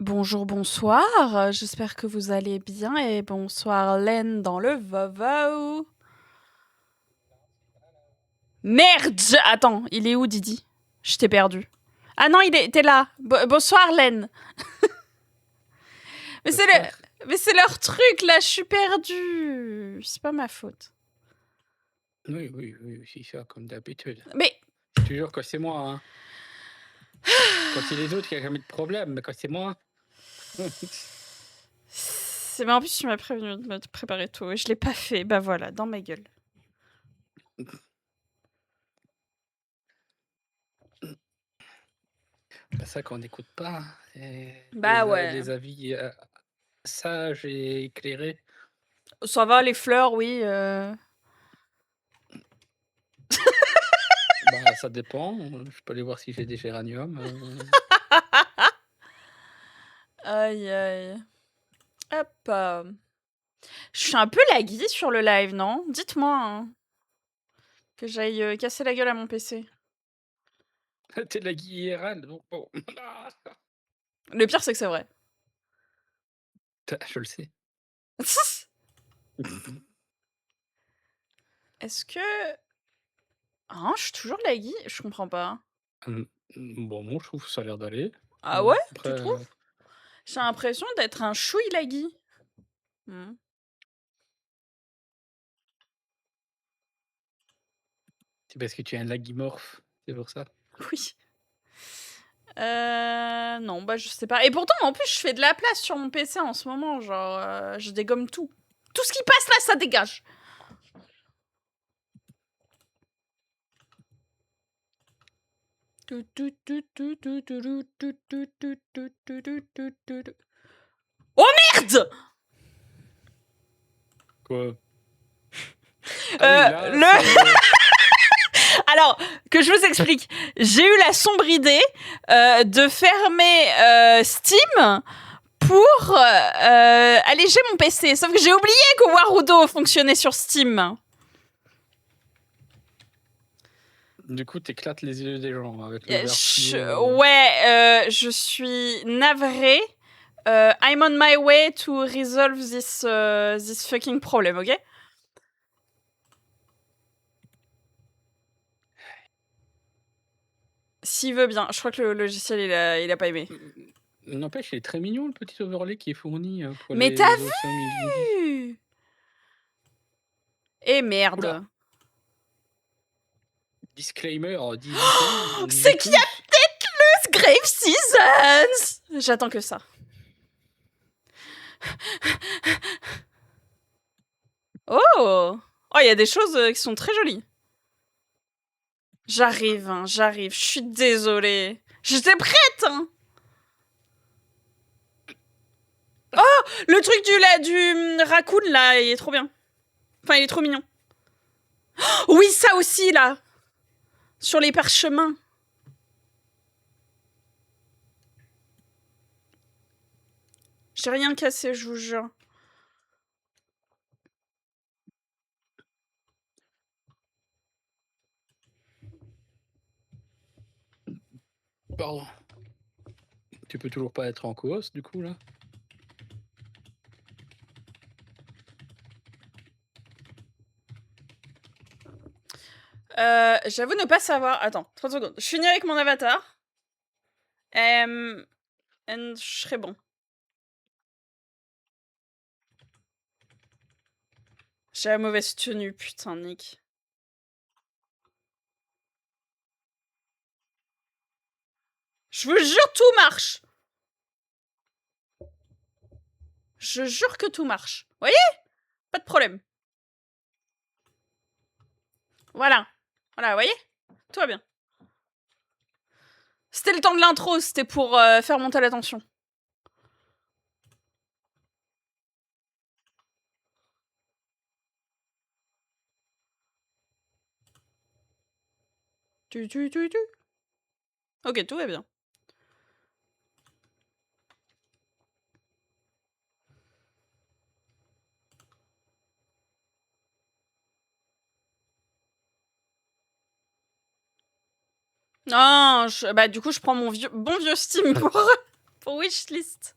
Bonjour, bonsoir, j'espère que vous allez bien et bonsoir Len dans le Vovo. Merde! Attends, il est où Didi? Je t'ai perdu. Ah non, t'es là. Bonsoir Len. Mais c'est leur truc là, je suis perdue. C'est pas ma faute. Oui, c'est ça, comme d'habitude. Mais Je te jure que c'est moi, hein. Quand c'est les autres, il y a jamais de problème, mais quand c'est moi. mais en plus tu m'as prévenu de me préparer tout et je l'ai pas fait. Bah voilà, dans ma gueule. C'est ça qu'on n'écoute pas, Bah ouais. les avis sages et éclairés. Ça va les fleurs, oui. Bah, ça dépend. Je peux aller voir si j'ai des géraniums. Aïe aïe. Hop. Je suis un peu laggy sur le live, non? Dites-moi, hein, que j'aille casser la gueule à mon PC. T'es de la IRL, donc bon. Le pire, c'est que c'est vrai. Je le sais. Est-ce que... Ah, je suis toujours laggy? Je comprends pas. Bon, moi, je trouve que ça a l'air d'aller. Ah ouais? Après, Tu trouves? J'ai l'impression d'être un chouille laggy. c'est parce que tu es un lagimorphe, c'est pour ça. Oui. Non, bah je sais pas. Et pourtant, en plus, je fais de la place sur mon PC en ce moment. Genre, je dégomme tout. Tout ce qui passe là, ça dégage. Oh merde! Quoi? Ah oui, là, Alors, que je vous explique. J'ai eu la sombre idée de fermer Steam pour alléger mon PC. Sauf que j'ai oublié que Warudo fonctionnait sur Steam. Du coup, t'éclates les yeux des gens avec le verre fluo. Ouais, je suis navrée. I'm on my way to resolve this fucking problem, ok? S'il veut bien. Je crois que le logiciel, il a pas aimé. N'empêche, il est très mignon le petit overlay qui est fourni pour Mais les t'as Awesome vu? Eh Oula, merde. disclaimer, 18 ans, C'est ni qu'il y a plus. peut-être le Grave Seasons. J'attends que ça. Oh! Oh, il y a des choses qui sont très jolies. J'arrive, hein, j'arrive. Je suis désolée. J'étais prête, hein. Oh! Le truc du raccoon, là, il est trop bien. Enfin, il est trop mignon. Oh, oui, ça aussi, là. Sur les parchemins. J'ai rien cassé, je vous jure. Pardon. Tu peux toujours pas être en cause, du coup, là? J'avoue ne pas savoir. Attends, 30 secondes. Je finis avec mon avatar. And je serai bon. J'ai la mauvaise tenue, putain, Nick. Je vous jure, tout marche. Je jure que tout marche. Vous voyez? Pas de problème. Voilà. Voilà, vous voyez? Tout va bien. C'était le temps de l'intro, c'était pour faire monter la tension. Ok, tout va bien. Non, bah du coup, je prends mon bon vieux Steam pour... Pour wishlist.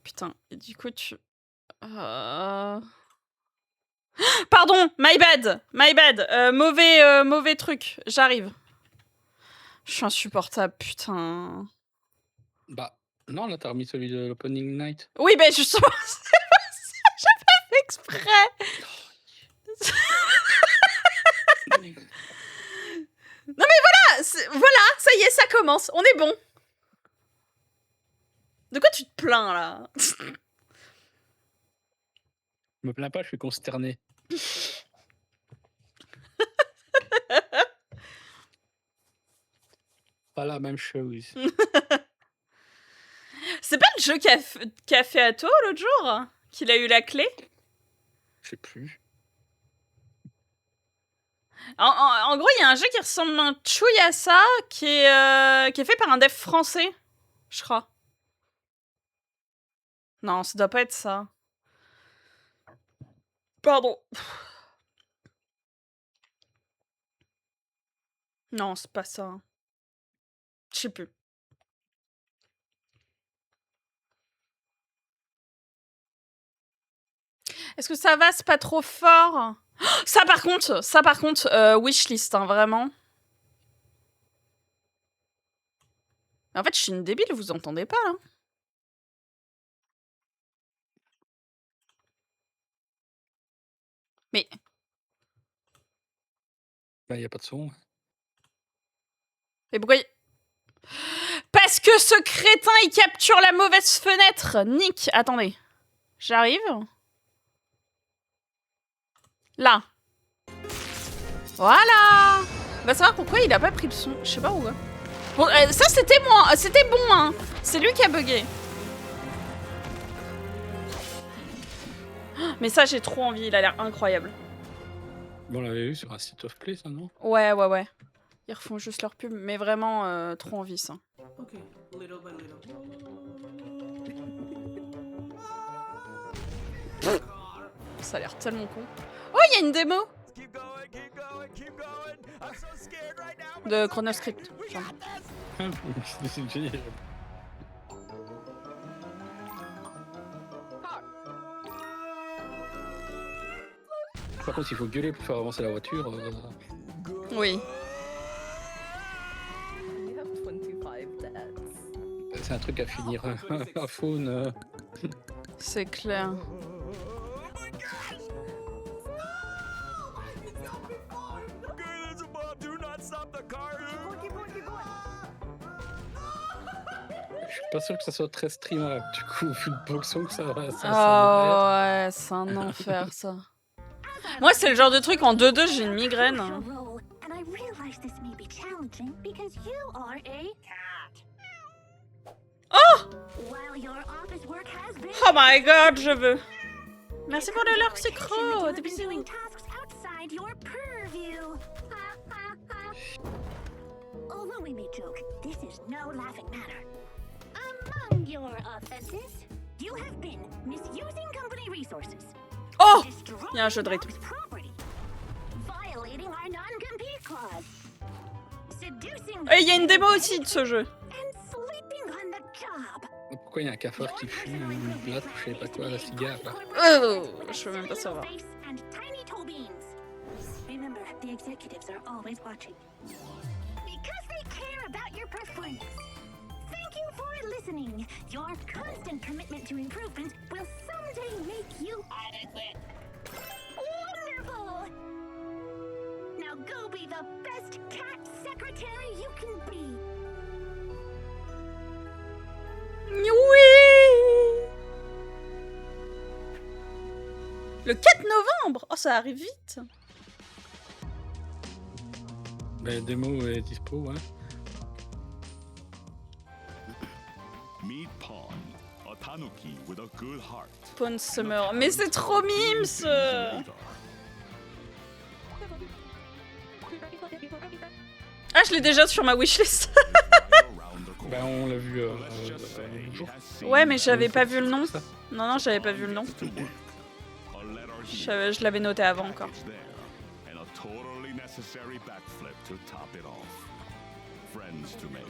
Putain, et du coup tu... Pardon, my bad. Mauvais truc, j'arrive. Je suis insupportable, putain. Bah, non, là, t'as remis celui de l'Opening Night. Oui, ben justement, c'est pas ça, j'ai pas fait exprès. Non mais voilà, ça y est, ça commence, on est bon. De quoi tu te plains, là? Je me plains pas, je suis consterné. Pas la même chose. C'est pas le jeu qu'a fait Atto l'autre jour? Qu'il a eu la clé? Je sais plus. En gros, il y a un jeu qui ressemble un chouille à ça, qui est fait par un dev français, je crois. Non, ça doit pas être ça. Pardon. Non, c'est pas ça. Je sais plus. Est-ce que ça va? C'est pas trop fort? Ça par contre, wishlist, hein, vraiment. En fait, je suis une débile, vous entendez pas, là? Mais... Bah, y a pas de son. Mais pourquoi... Parce que ce crétin, il capture la mauvaise fenêtre. Nick, attendez. J'arrive. Là. Voilà. On va savoir pourquoi il a pas pris le son. Je sais pas pourquoi. Bon, ça, c'était moi. C'était bon, hein. C'est lui qui a bugué. Mais ça, j'ai trop envie. Il a l'air incroyable. Bon, on l'avait vu sur un site of play, ça, non? Ouais. Ils refont juste leur pub. Mais vraiment, trop envie, ça. Okay, little by little. Ça a l'air tellement con. Oh, il y a une démo de Chronoscript. C'est génial. Par contre, il faut gueuler pour faire avancer la voiture. Oui. C'est un truc à finir. Un faune. C'est clair. Je suis pas sûr que ça soit très streamable. Du coup, vu le boxon que ça va. Ouais, c'est un enfer, ça. Moi, c'est le genre de truc en 2-2, j'ai une migraine. Oh! Oh my god, je veux. Merci pour le lurk sucro. Des bisous. Although we may joke, this is no laughing matter. Among your offenses, you have been misusing company resources. Oh! Il y a un jeu de rythme. Violating our non-compete clause. Seducing. Et il y a une démo aussi de ce jeu. And sleeping on the job. Pourquoi il y a un cafard qui fume une blatte ou je sais pas quoi, la cigare là? Je veux même pas savoir. And tiny toe beans. Remember, the executives are always watching. Because they care about your performance. Thank you for listening. Your constant commitment to improvement will someday make you adequate. Wonderful! Now go be the best cat secretary you can be. Oui! Le 4 novembre! Oh, ça arrive vite! Ben, la démo est dispo, hein. Meet Pawn, a tanuki with a good heart. Pawn Summer. Mais c'est trop mimes! Ah, je l'ai déjà sur ma wishlist. Ben, on l'a vu le jour. Ouais, mais j'avais pas vu le nom. Non, j'avais pas vu le nom. Je l'avais noté avant encore. friends to make,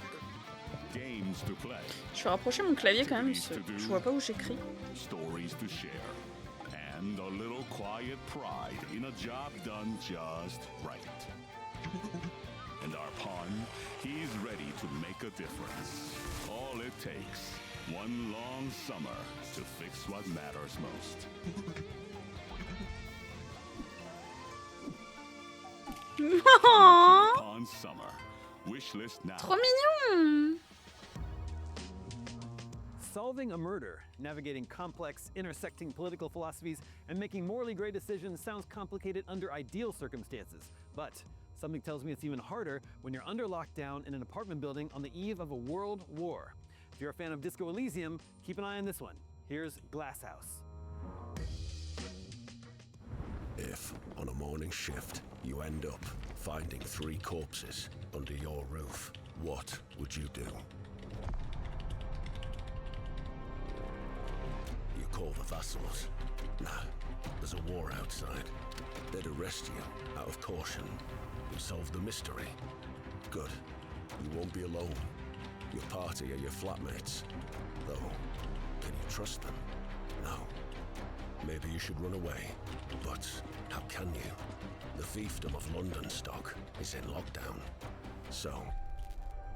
games to play, Je vais rapprocher mon clavier quand même, parce que je vois pas où j'écris. stories to share, and a little quiet pride in a job done just right. And our pawn, he's ready to make a difference. All it takes, one long summer to fix what matters most. Oh, Pawn Summer. Wishlist now. trop mignon. Solving a murder, navigating complex, intersecting political philosophies, and making morally gray decisions sounds complicated under ideal circumstances. But something tells me it's even harder when you're under lockdown in an apartment building on the eve of a world war. If you're a fan of Disco Elysium, keep an eye on this one. Here's Glass House. If, on a morning shift, you end up finding 3 corpses under your roof, what would you do? You call the vassals. Nah, there's a war outside. They'd arrest you out of caution. You solve the mystery. Good. You won't be alone. Your party are your flatmates. Though, can you trust them? No. Maybe you should run away. But how can you? The fiefdom of London stock is in lockdown. So,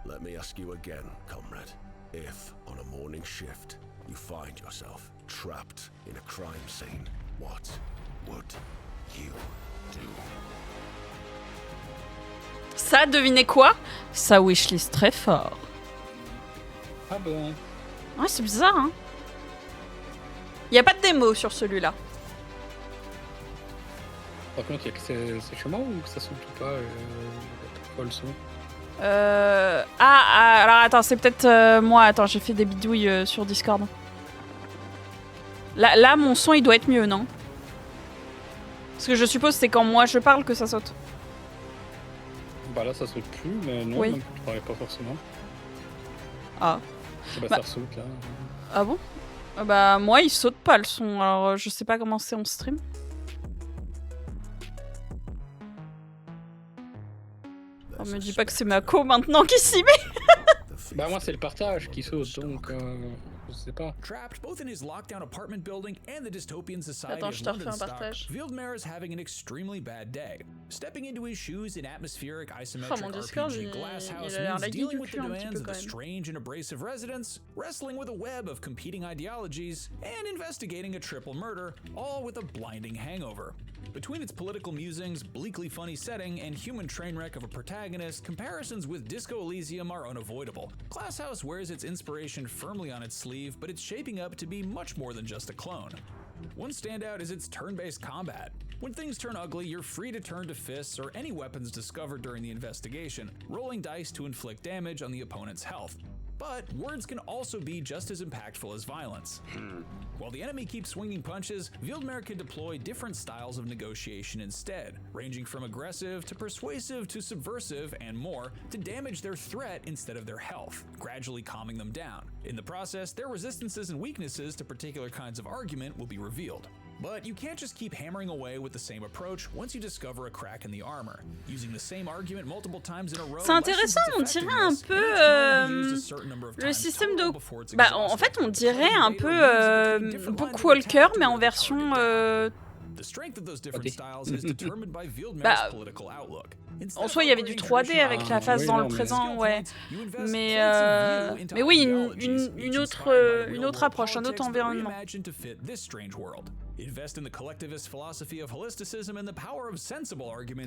let me ask you again, comrade. If, on a morning shift, you find yourself trapped in a crime scene, what would you do? Ça, devinez quoi? Ça wishlist très fort. Ah bon. Ouais, c'est bizarre, hein. Y a pas de démo sur celui-là. Par contre, c'est chez moi ou que ça saute ou pas quoi le son? Alors attends, c'est peut-être moi. Attends, j'ai fait des bidouilles sur Discord. Là, mon son, il doit être mieux, non? Parce que je suppose c'est quand moi je parle que ça saute. Bah là, ça saute plus, mais non, Oui. même tu parlais pas forcément. Ah. Bah, Bah. ça saute là. Ah bon? Bah moi, il saute pas le son. Alors je sais pas comment c'est en stream. Oh, me dis pas que c'est Mako maintenant qui s'y met. Bah moi, c'est le partage qui saute, donc je sais pas. Trapped both in his lockdown apartment building and the dystopian society Attends, of je te refais London un stock, partage. Wildemar is having an extremely bad day. Stepping into his shoes in atmospheric isometric mon Discord, RPG il- Glass il House a l'air means laggy dealing du with the cul un petit demands peu of quand the même. strange and abrasive residents, wrestling with a web of competing ideologies, and investigating a triple murder, all with a blinding hangover. Between its political musings, bleakly funny setting, and human train wreck of a protagonist, comparisons with Disco Elysium are unavoidable. Glass House wears its inspiration firmly on its sleeve, but it's shaping up to be much more than just a clone. One standout is its turn-based combat. When things turn ugly, you're free to turn to fists or any weapons discovered during the investigation, rolling dice to inflict damage on the opponent's health. But words can also be just as impactful as violence. While the enemy keeps swinging punches, Wildemar can deploy different styles of negotiation instead, ranging from aggressive to persuasive to subversive and more, to damage their threat instead of their health, gradually calming them down. In the process, their resistances and weaknesses to particular kinds of argument will be revealed. But you can't just keep hammering away with the same approach once you discover a crack in the armor. Using the same argument multiple times in a row. C'est intéressant, on dirait un peu le système de... Bah en fait on dirait un peu Book Walker mais en version... The strength of those different styles is determined by Wildmar's Bah, political outlook. en soi il y avait du 3D avec la face dans le présent, ouais. Mais oui, une autre approche, un autre environnement. Il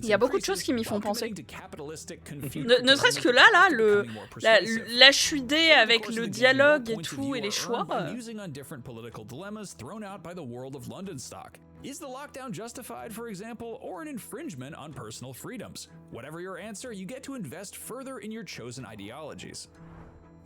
y a beaucoup de choses qui m'y font penser. Ne serait-ce que là, l'HUD avec le dialogue et tout, et les choix. Is the lockdown justified, for example, or an infringement on personal freedoms? Whatever your answer, you get to invest further in your chosen ideologies.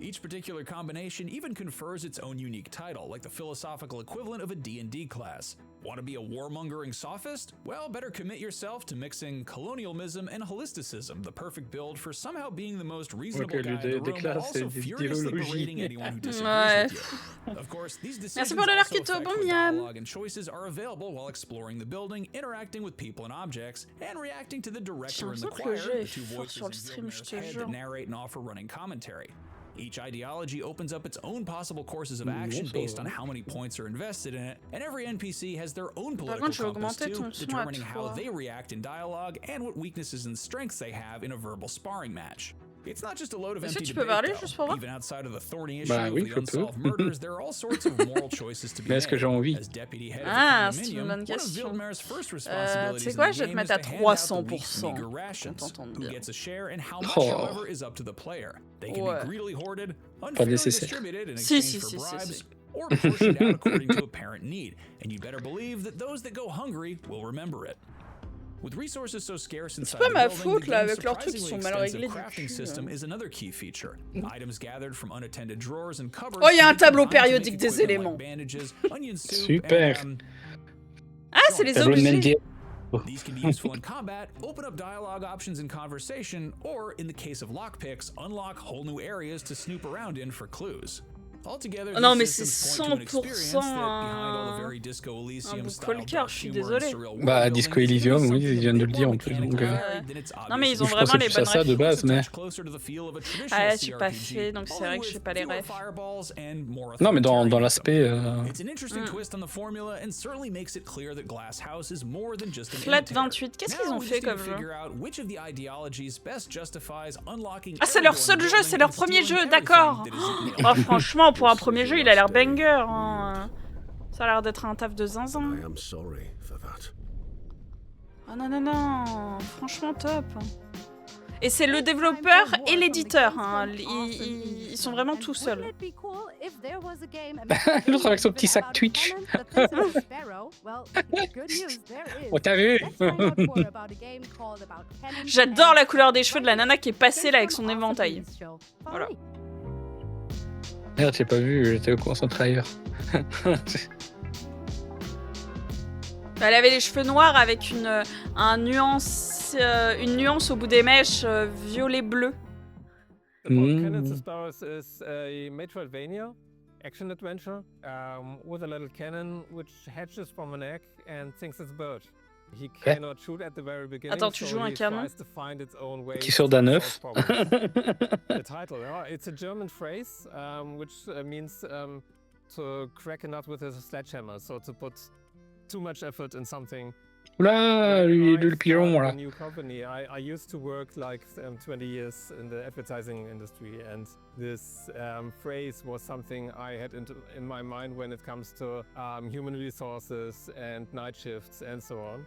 Each particular combination even confers its own unique title, like the philosophical equivalent of a D&D class. Want to be a warmongering sophist? Well, better commit yourself to mixing colonialism and holisticism, the perfect build for somehow being the most reasonable guy in the room, while also furiously berating anyone who disagrees with you. Of course, these decisions pour le also Larkito, affect bon what miam. dialogue and choices are available while exploring the building, interacting with people and objects, and reacting to the director and the l'impression que le choir, jeu the est two fort voices sur le in stream, je Villeneuve's te head jure. that narrate and offer running commentary. Each ideology opens up its own possible courses of action ça based va. on how many points are invested in it, and every NPC has their own Par political contre, je vais compass augmenter too, ton son à determining how toi. they react in dialogue and what weaknesses and strengths they have in a verbal sparring match. It's not just a load of Est-ce que empty tu peux debate, parler though. juste pour voir? Even outside of the thorny issue Bah of oui, the je peux. unsolved murders, there are all sorts of moral choices to be Mais est-ce que made. j'ai envie? As deputy head Ah, of the c'est une condominium, bonne one of question. Wildmare's first Tu responsibilities sais in quoi, the je vais te game mettre is à to hand out the 300%. week's meager rations. t'entendre Who bien. gets a share and how much, Oh. however, is up to the player. They can Ouais. be greedily hoarded, unfairly nécessaire. distributed in Si, exchange si, for si, si, bribes, si. or portioned out according to apparent need. And you better believe that those that go hungry will remember it. With resources so scarce inside pas the ma building, faute, the là, game's avec leurs trucs qui surprisingly sont mal extensive réglés du crafting cul, system là. is another key feature. Items gathered from unattended drawers and cupboards. Oh, il y a can un be tableau combined to make périodique des equipment éléments. like bandages, onion soup, Super. and, Ah, c'est les Tableau de objets. Mendier. these can be useful in combat, open up dialogue options in conversation, or in the case of lockpicks, unlock whole new areas to snoop around in for clues. Altogether, Oh non, these mais systems c'est point to an experience 100% that, behind all the very Disco un Elysium bout style de cœur, dark je suis humor and désolée. surreal world Bah, building Disco is gonna be Elysium, oui, something ils a viennent de bit le dire more en plus, donc, mechanically Ouais. varied than its Non, mais ils ont Je obvious pensais vraiment les plus à bonnes ça de refs. base, also mais... touch closer to the feel of a traditional Ah, j'ai pas CRPG, fait, donc c'est only vrai que j'ai with pas les fewer refs. fireballs and more Non, mais dans authoritarianism. l'aspect... It's an interesting twist on the formula and certainly makes it clear that Glass House is more than just an Flat imitator. 28, qu'est-ce qu'ils Now ont we fait just need comme to jeu? figure out which of the ideologies best justifies unlocking Ah, c'est leur everyone seul jeu, building c'est leur and premier stealing jeu, d'accord. everything that isn't Bah, nailed. franchement, pour un premier jeu, il a l'air banger. Hein. Ça a l'air d'être un taf de zinzin. I am sorry for that. Ah non, non, non. Franchement, top. Et c'est le développeur et l'éditeur. Hein. Ils sont vraiment tout seuls. L'autre avec son petit sac Twitch. Oh, t'as vu? J'adore la couleur des cheveux de la nana qui est passée là avec son éventail. Voilà. Merde, j'ai pas vu, j'étais concentré ailleurs. Elle avait les cheveux noirs avec une nuance au bout des mèches violet-bleu. Cannon the Sparrows is a Metroidvania action adventure with a little cannon which hatches from an egg and thinks it's a bird. He cannot shoot at the very beginning, Attends, tu so joues un he canon? tries to find its own way Qui sort to d'un solve œuf. problems. The title, it's a German phrase which means to crack a nut with a sledgehammer, so to put too much effort in something. Oula, lui, le pigeon, Started là. a new company. I used to work like 20 years in the advertising industry, and this phrase was something I had in my mind when it comes to human resources and night shifts and so on.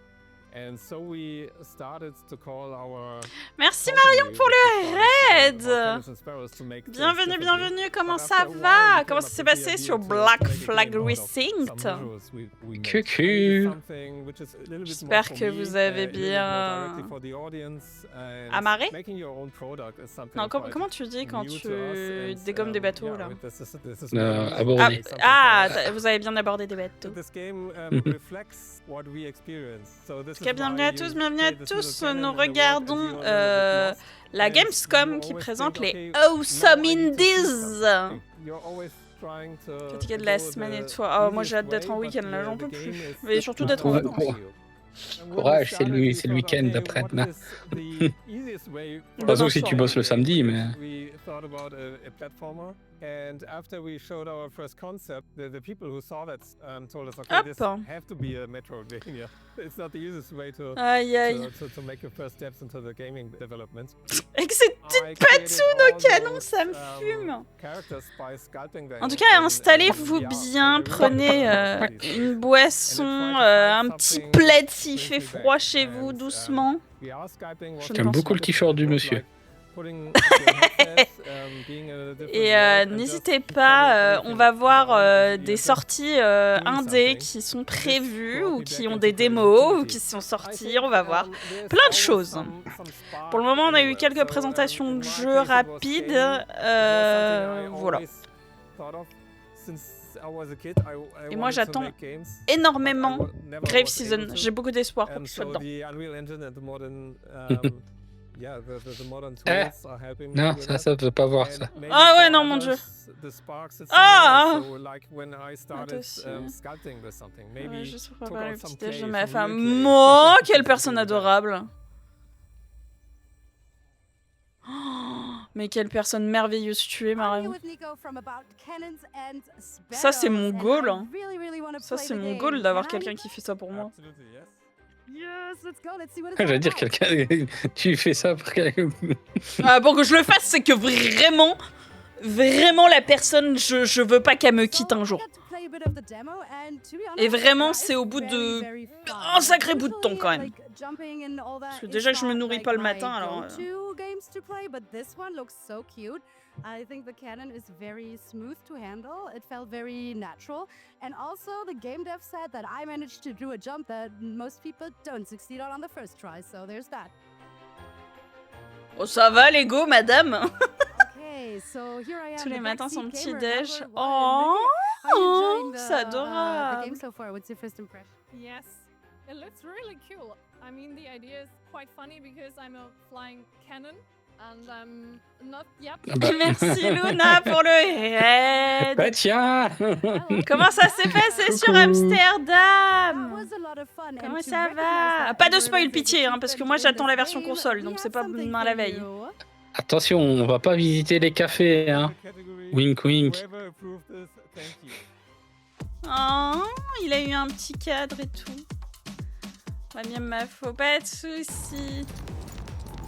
And so we started to call our Merci company, Marion pour which le is raid. Cannons and Sparrows, to make things Bienvenue, differently. bienvenue, comment But ça after a while, va? we Comment came ça s'est up with the passé idea sur to Black make a Flag game out of Resynced? some visuals we made. Coucou. Something which is a little bit J'espère more que for me, vous avez a little bit more bien directly for the audience, and amarré? making your own product is something Non, quite comment tu dis quand new tu to us, and, dégommes des bateaux yeah, là? this is aborder. really something Ah, for us. vous avez bien abordé des bateaux. This game reflects what we experience. So this En tout cas, is bienvenue why à tous, you bienvenue à play this little tous. cannon Nous in the world and regardons you're a little bit lost. la And Gamescom you qui always présente think, les okay, now Awesome I need to do Indies. something. You're always trying to Fatigué de la go semaine et the tout. Oh, moi easiest j'ai hâte d'être en way, but week-end là, the j'en peux game plus. is Mais surtout d'être not en Ouais, up vacances. to ouais. you. And when Courage, we c'est started, le- we c'est le thought, week-end okay, d'après-demain. what is the easiest way for Bah, us sauf si to tu play bosses le the samedi, game? mais- We thought about a platformer, and after we showed our first concept, the people who saw that told us, okay, this Hop. have to be a Metroidvania. It's not the easiest way to Aïe aïe. to make your first steps into the gaming development. Avec ces I petites created patounes au all canon, those, ça me fume. characters by sculpting them En tout cas, in installez-vous VR, bien, and I really prenez like une boisson, un petit plaid s'il fait froid chez vous, doucement. VR sculpting was J'aime beaucoup le t-shirt du monsieur. Et n'hésitez pas, on va voir des sorties indé qui sont prévues ou qui ont des démos ou qui sont sorties, on va voir. Plein de choses. Pour le moment, on a eu quelques présentations de jeux rapides. Voilà. Et moi, j'attends énormément Grave Season. J'ai beaucoup d'espoir pour qu'il soit dedans. Non, ça veut pas voir ça. Ah ouais, non, mon dieu. Ah ouais, juste pour préparer le petit déj de ma femme. Oh, quelle personne adorable. Oh, mais quelle personne merveilleuse tu es, Marion. Ça, c'est mon goal. Hein. Ça, c'est mon goal d'avoir quelqu'un qui fait ça pour moi. J'allais dire quelqu'un. Tu fais ça pour quelqu'un. Pour que je le fasse, c'est que vraiment la personne, je veux pas qu'elle me quitte un jour. Et vraiment, c'est au bout de un sacré bout de temps quand même. Parce que déjà, je me nourris pas le matin, alors. I think the cannon is very smooth to handle. It felt very natural. And also, the game dev said that I managed to do a jump that most people don't succeed on the first try. So there's that. Oh, ça va, Lego, madame. Okay, so here I am. Tous les matins, son petit déj. Oh, c'est adorable. The game so far. What's your first impression? Yes, it looks really cool. I mean, the idea is quite funny because I'm a flying cannon. And not yet. Merci Luna pour le head. Bah tiens. Comment ça s'est passé sur Amsterdam? Comment ça va? Pas de spoil pitié, hein, parce que moi j'attends la version console, donc c'est pas demain la veille. Attention, on va pas visiter les cafés, hein. Wink wink. Oh, il a eu un petit cadre et tout. Pas bien ma faute, pas de soucis.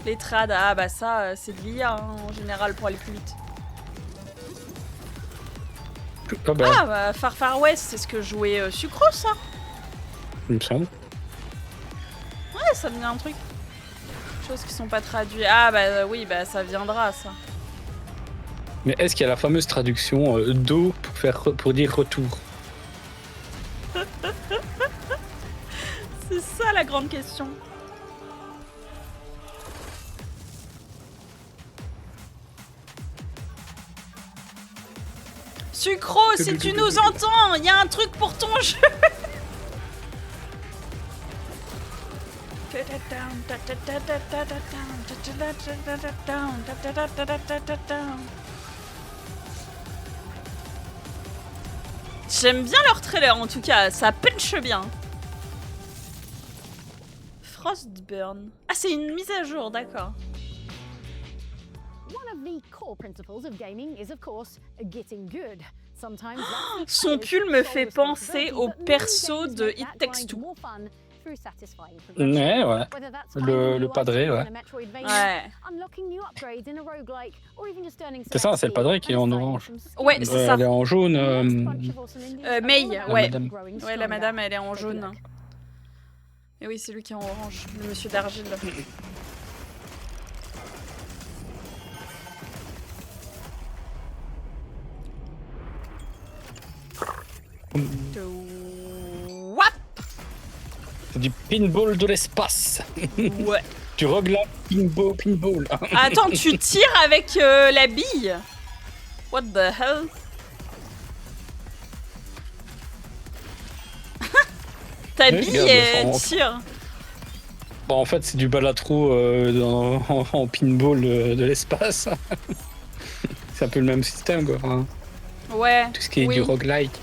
Les trades, ah bah ça, c'est de l'IA hein, en général pour aller plus vite. Ah bah Far Far West, c'est ce que jouait Sucrose, ça. Il me semble. Ouais, ça me dit un truc. Choses qui sont pas traduites. Ah bah oui, bah ça viendra, ça. Mais est-ce qu'il y a la fameuse traduction d'eau pour dire retour? C'est ça la grande question. Sucro, si tu nous entends, il y a un truc pour ton jeu. J'aime bien leur trailer en tout cas, ça punch bien. Frostburn. Ah, c'est une mise à jour, d'accord. Son pull me fait penser au perso de It Takes Two. Ouais. Le padré, ouais. Ouais. C'est ça, c'est le padré qui est en orange. Ouais, c'est ça. Elle est en jaune. May, ouais. Madame. Ouais, la madame, elle est en jaune. Et oui, c'est lui qui est en orange, le monsieur d'argile. C'est du pinball de l'espace. Ouais. Tu roguelike pinball. Attends, tu tires avec la bille? What the hell? Ta bille, elle tire. Bon, en fait, c'est du balatro en pinball de l'espace. C'est un peu le même système, quoi. Hein. Ouais. Tout ce qui est du roguelike.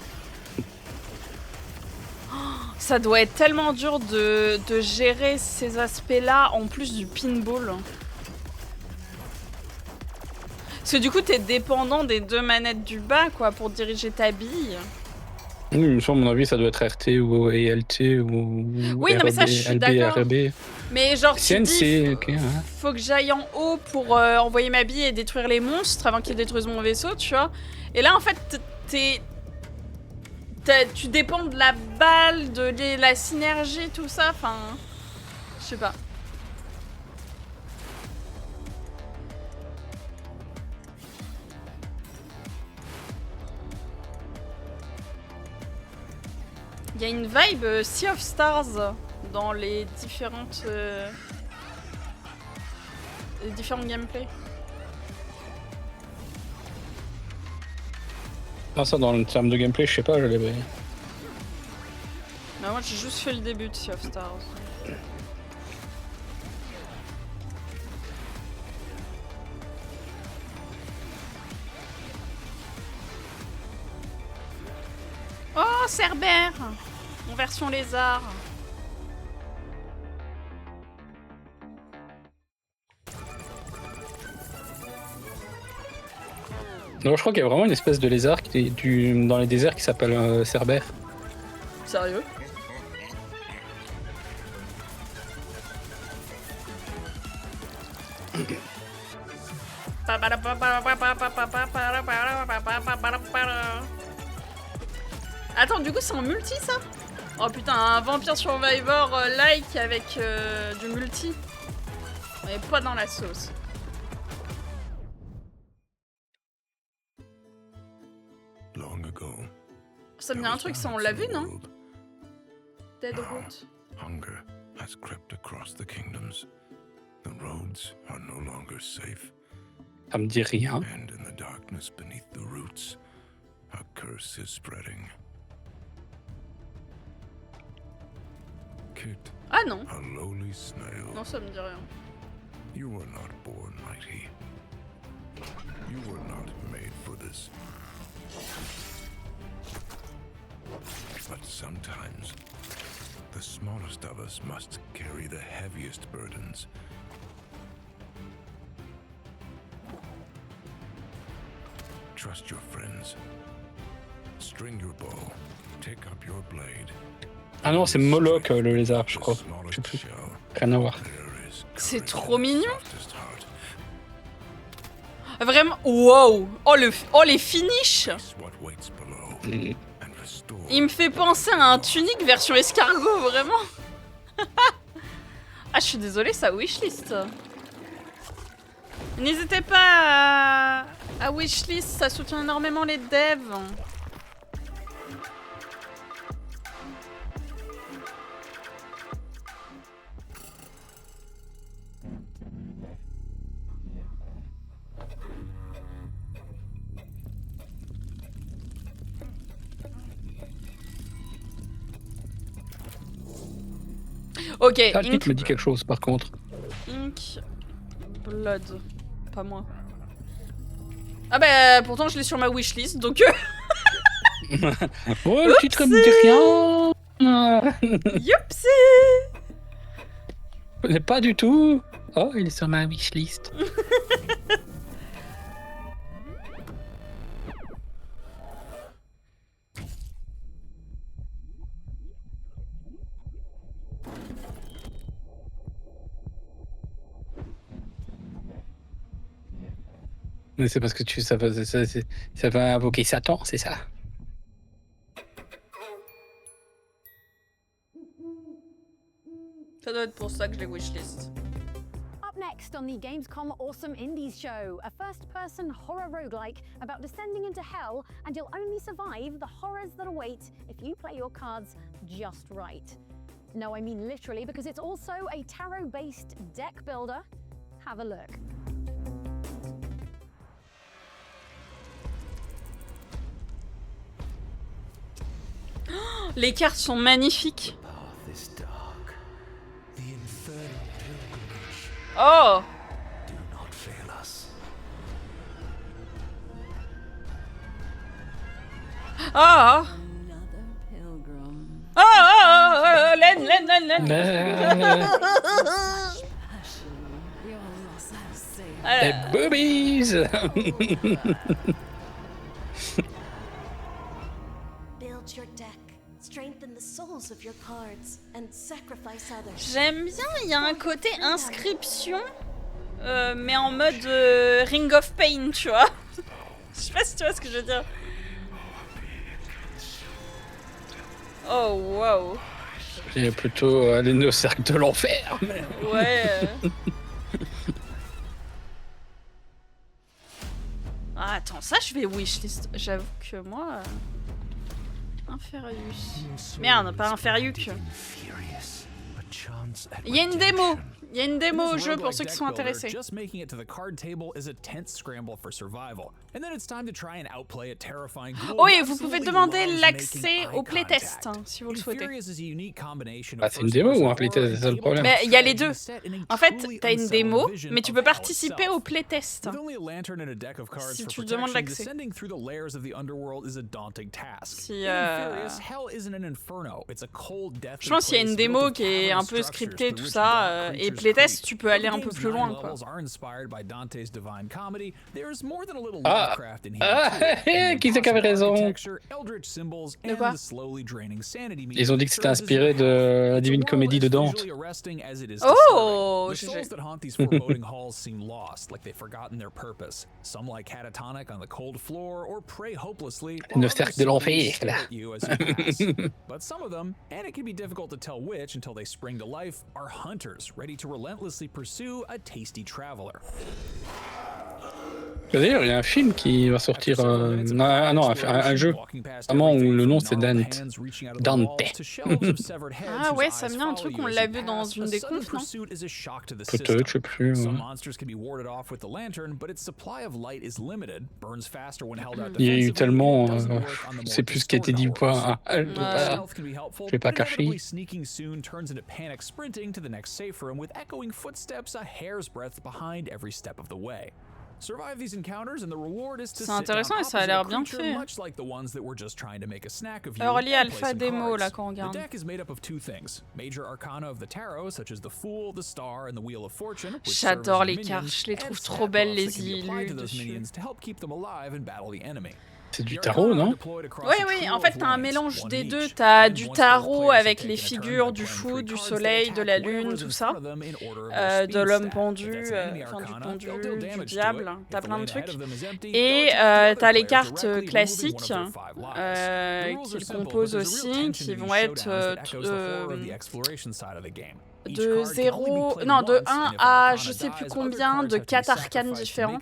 Ça doit être tellement dur de gérer ces aspects-là en plus du pinball. Parce que du coup, t'es dépendant des deux manettes du bas, quoi, pour diriger ta bille. Oui, à mon avis, ça doit être RT ou ELT ou oui, non, mais ça, je suis d'accord. RB. Mais genre, tu CNC, dis, okay, ouais. faut que j'aille en haut pour envoyer ma bille et détruire les monstres avant qu'ils détruisent mon vaisseau, tu vois. Et là, en fait, tu dépends de la balle, de la synergie, tout ça, enfin... Je sais pas. Il y a une vibe Sea of Stars dans les différents gameplays. Ah, ça, dans le terme de gameplay, je sais pas, je l'ai. Bah, moi j'ai juste fait le début de Sea of Stars. Oh, Cerbère en version lézard. Non, je crois qu'il y a vraiment une espèce de lézard qui est dans les déserts qui s'appelle Cerbère. Sérieux? Attends, du coup c'est en multi ça? Oh putain, un Vampire Survivor like avec du multi. On est pas dans la sauce. Long ago, Ça me dit un truc, ça on l'a vu non? Dead now, Root. hunger has crept across the kingdoms. The roads are no longer safe. Ça me dit rien. And in the darkness beneath the roots, a curse is spreading. Kit, Ah non. a lowly snail. Non, ça me dit rien. You were not born mighty. You were not made for this. But sometimes, the smallest of us must carry the heaviest burdens. Trust your friends. String your bow. Take up your blade. Ah non, c'est Moloch le lézard, je crois. Je sais plus. Rien à voir. C'est trop mignon. Vraiment, wow. Oh les finishes. Il me fait penser à un tunique version escargot, vraiment. Ah, je suis désolée, ça wishlist. N'hésitez pas à wishlist, ça soutient énormément les devs. Ok, Ah, le titre me dit quelque chose par contre. Ink Blood. Pas moi. Ah bah pourtant je l'ai sur ma wishlist donc... Oh, le titre me dit rien. Youpsie. Je connais pas du tout. Oh, il est sur ma wishlist. Mais c'est parce que ça va invoquer Satan, c'est ça? Ça doit être pour ça que je l'ai wishlist. Up next on the Gamescom Awesome Indies show, a first-person horror roguelike about descending into hell, and you'll only survive the horrors that await if you play your cards just right. No, I mean literally, because it's also a tarot-based deck builder. Have a look. Les cartes sont magnifiques. Oh! Oh! Oh! Len! Les boobies. Build your deck, strengthen the souls of your cards, and sacrifice others. J'aime bien, il y a un côté inscription, mais en mode Ring of Pain, tu vois. Je sais pas si tu vois ce que je veux dire. Oh, wow. Il est plutôt aller au cercle de l'enfer. Mais... Ouais. Ah, attends, ça je vais wishlist. J'avoue que moi... Inferius. Merde, pas Inferius. Il y a une démo. Il y a une démo au jeu pour ceux qui sont intéressés. Just making it to the card table is a tense scramble for survival. And then it's time to try and outplay a terrifying ghoul. Oh, et vous pouvez demander l'accès au playtest si vous le souhaitez. Bah, c'est une démo ou un playtest, c'est ça le problème. Mais il y a les deux. En fait, t'as une démo, mais tu peux participer au playtest si tu demandes l'accès. Si, je pense qu'il y a une démo qui est un peu scriptée, tout ça, et playtest, tu peux aller un peu plus loin, quoi. Qui c'est qui avait raison? De quoi? Ils ont dit que c'était inspiré de la Divine Comédie de Dante. Oh! Le cercle de l'enfer, là. But some of them, and it can be difficult to tell which until they spring to life, are hunters ready to relentlessly pursue a tasty traveler. D'ailleurs, il y a un film qui va sortir. Un jeu. Vraiment, où le nom c'est Dante. Dante. Ah ouais, ça me vient un truc, on l'a vu dans une des confs, non? Peut-être, je sais plus. Il y a eu tellement. Je sais plus ce qui a été dit ou pas. Je vais pas cacher. C'est intéressant et ça a l'air bien fait. Early Alpha Demo, là, quand on regarde. J'adore les cartes, je les trouve trop belles, les illus dessus. C'est du tarot, non? Oui, en fait, t'as un mélange des deux. T'as du tarot avec les figures du fou, du soleil, de la lune, tout ça. De l'homme pendu, du diable. T'as plein de trucs. Et t'as les cartes classiques qui le composent aussi, qui vont être de 0... Non, de 1 à je sais plus combien de 4 arcanes différents.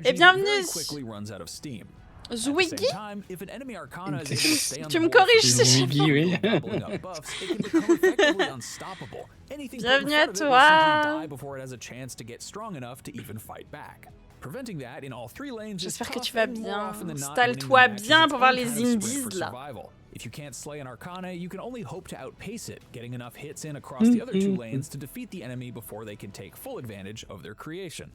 Et bienvenue Zwiggy. Tu me corriges si Zwiggy, oui. Bienvenue à toi. J'espère que tu vas bien. Installe-toi bien pour voir les indies là. If you can't slay an Arcana, you can only hope to outpace it, getting enough hits in across the other two lanes to defeat the enemy before they can take full advantage of their creation.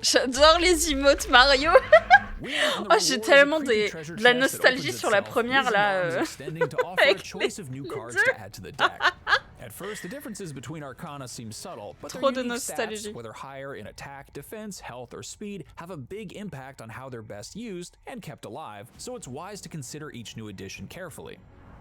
J'adore les emotes Mario. Oh, j'ai tellement de la nostalgie sur la première là. Avec At first, the differences between Arcana seem subtle, but trop their de unique nostalgie. stats, whether higher in attack, defense, health, or speed, have a big impact on how they're best used and kept alive, so it's wise to consider each new addition carefully.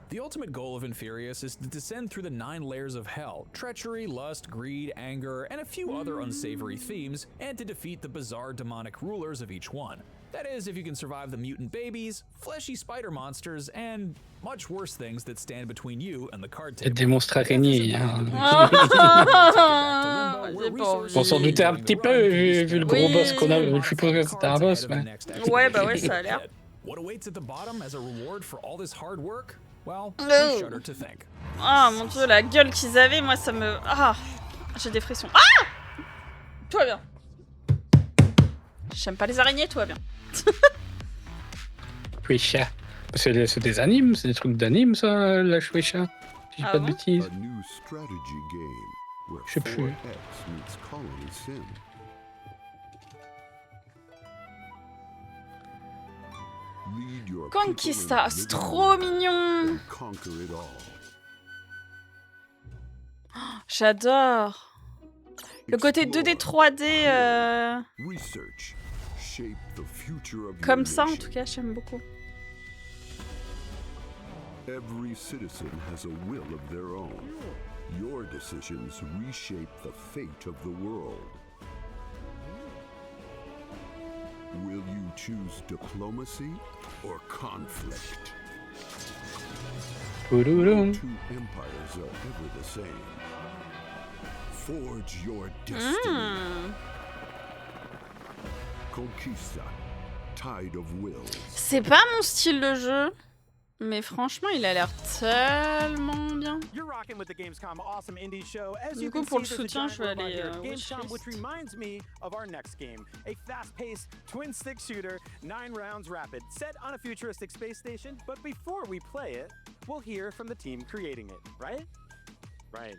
The ultimate goal of Inferius is to descend through the 9 layers of hell, treachery, lust, greed, anger, and a few other unsavory themes, and to defeat the bizarre demonic rulers of each one. That is, if you can survive the mutant babies, fleshy spider monsters, and much worse things that stand between you and the card table. Des monstres araignées. On s'en doutait un petit peu vu le gros boss qu'on a. Je suppose que c'était un boss, mais. Ouais, bah ouais, ça a l'air. What awaits at the bottom as a reward for all this hard work? Well, No. shudder to think. Ah mon dieu, la gueule qu'ils avaient, moi ça me. Ah, j'ai des frissons. Ah, tout va bien. J'aime pas les araignées, tout va bien. Shueisha. C'est des animes, c'est des trucs d'anime ça, la Shueisha. Si je dis pas de bêtises. Je sais plus. Conquista, c'est trop mignon. Oh, j'adore. Le côté 2D, 3D. Comme ça, en tout cas, j'aime beaucoup. Every citizen has a will of their own. Your decisions reshape the fate of the world. Will you choose diplomacy or conflict? No two empires are ever the same. Forge your destiny. Conquista, Tide of Will. C'est pas mon style de jeu. Mais franchement, il a l'air tellement bien. You're rocking with the Gamescom Awesome Indie Show. As Du you coup, can pour le see, there's a soutien, giant je vais robot aller here at Gamescom, wishlist. which reminds me of our next game, a fast-paced twin stick shooter, 9 rounds rapid, set on a futuristic space station. But before we play it, we'll hear from the team creating it, right? Right.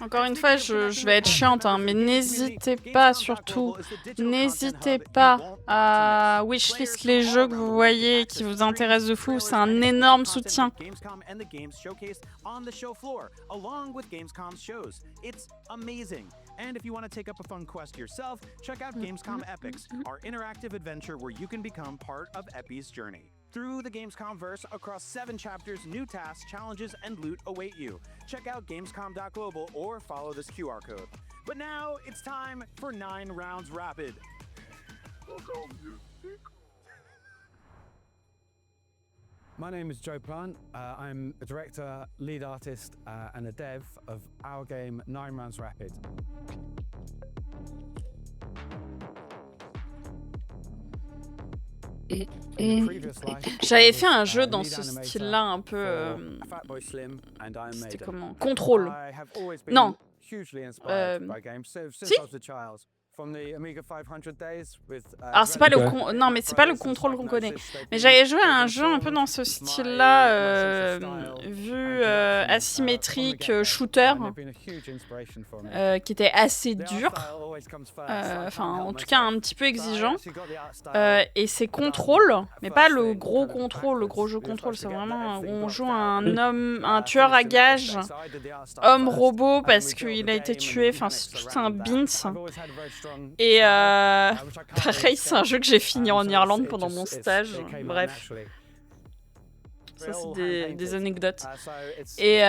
Encore une fois, je vais être chiante, hein, mais n'hésitez pas, surtout, n'hésitez pas à wishlist les jeux que vous voyez qui vous intéressent de fou. C'est un énorme soutien. Gamescom and the games showcased on the show floor, along with Gamescom's shows. It's amazing. And if you want to take up a fun quest yourself, check out Gamescom Epics, our interactive adventure where you can become part of Epi's journey. Through the Gamescom-verse, across 7 chapters, new tasks, challenges, and loot await you. Check out Gamescom.global or follow this QR code. But now, it's time for 9 Rounds Rapid. My name is Joe Plant. I'm a director, lead artist, and a dev of our game 9 Rounds Rapid. J'avais fait un jeu dans ce style-là, un peu. C'était comment? Contrôle. Non. Si. Alors c'est pas le non mais c'est pas le contrôle qu'on connaît. Mais j'avais joué à un jeu un peu dans ce style-là, vue asymétrique shooter, qui était assez dur. Enfin en tout cas un petit peu exigeant. Et c'est contrôle, mais pas le gros contrôle, le gros jeu contrôle. C'est vraiment où on joue un homme, un tueur à gages, homme robot parce qu'il a été tué. Enfin c'est tout un bint. Et pareil, c'est un jeu que j'ai fini en Irlande pendant mon stage. Bref. Ça, c'est des anecdotes. Et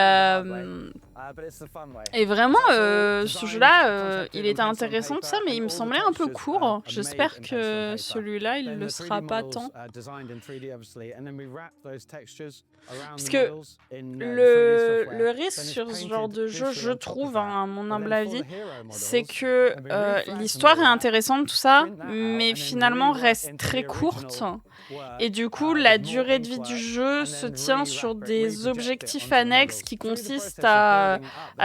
vraiment, ce jeu-là, il était intéressant, tout ça, mais il me semblait un peu court. J'espère que celui-là, il ne le sera pas tant. Parce que le risque sur ce genre de jeu, je trouve, hein, à mon humble avis, c'est que l'histoire est intéressante, tout ça, mais finalement reste très courte. Et du coup, la durée de vie du jeu se tient sur des objectifs annexes qui consistent à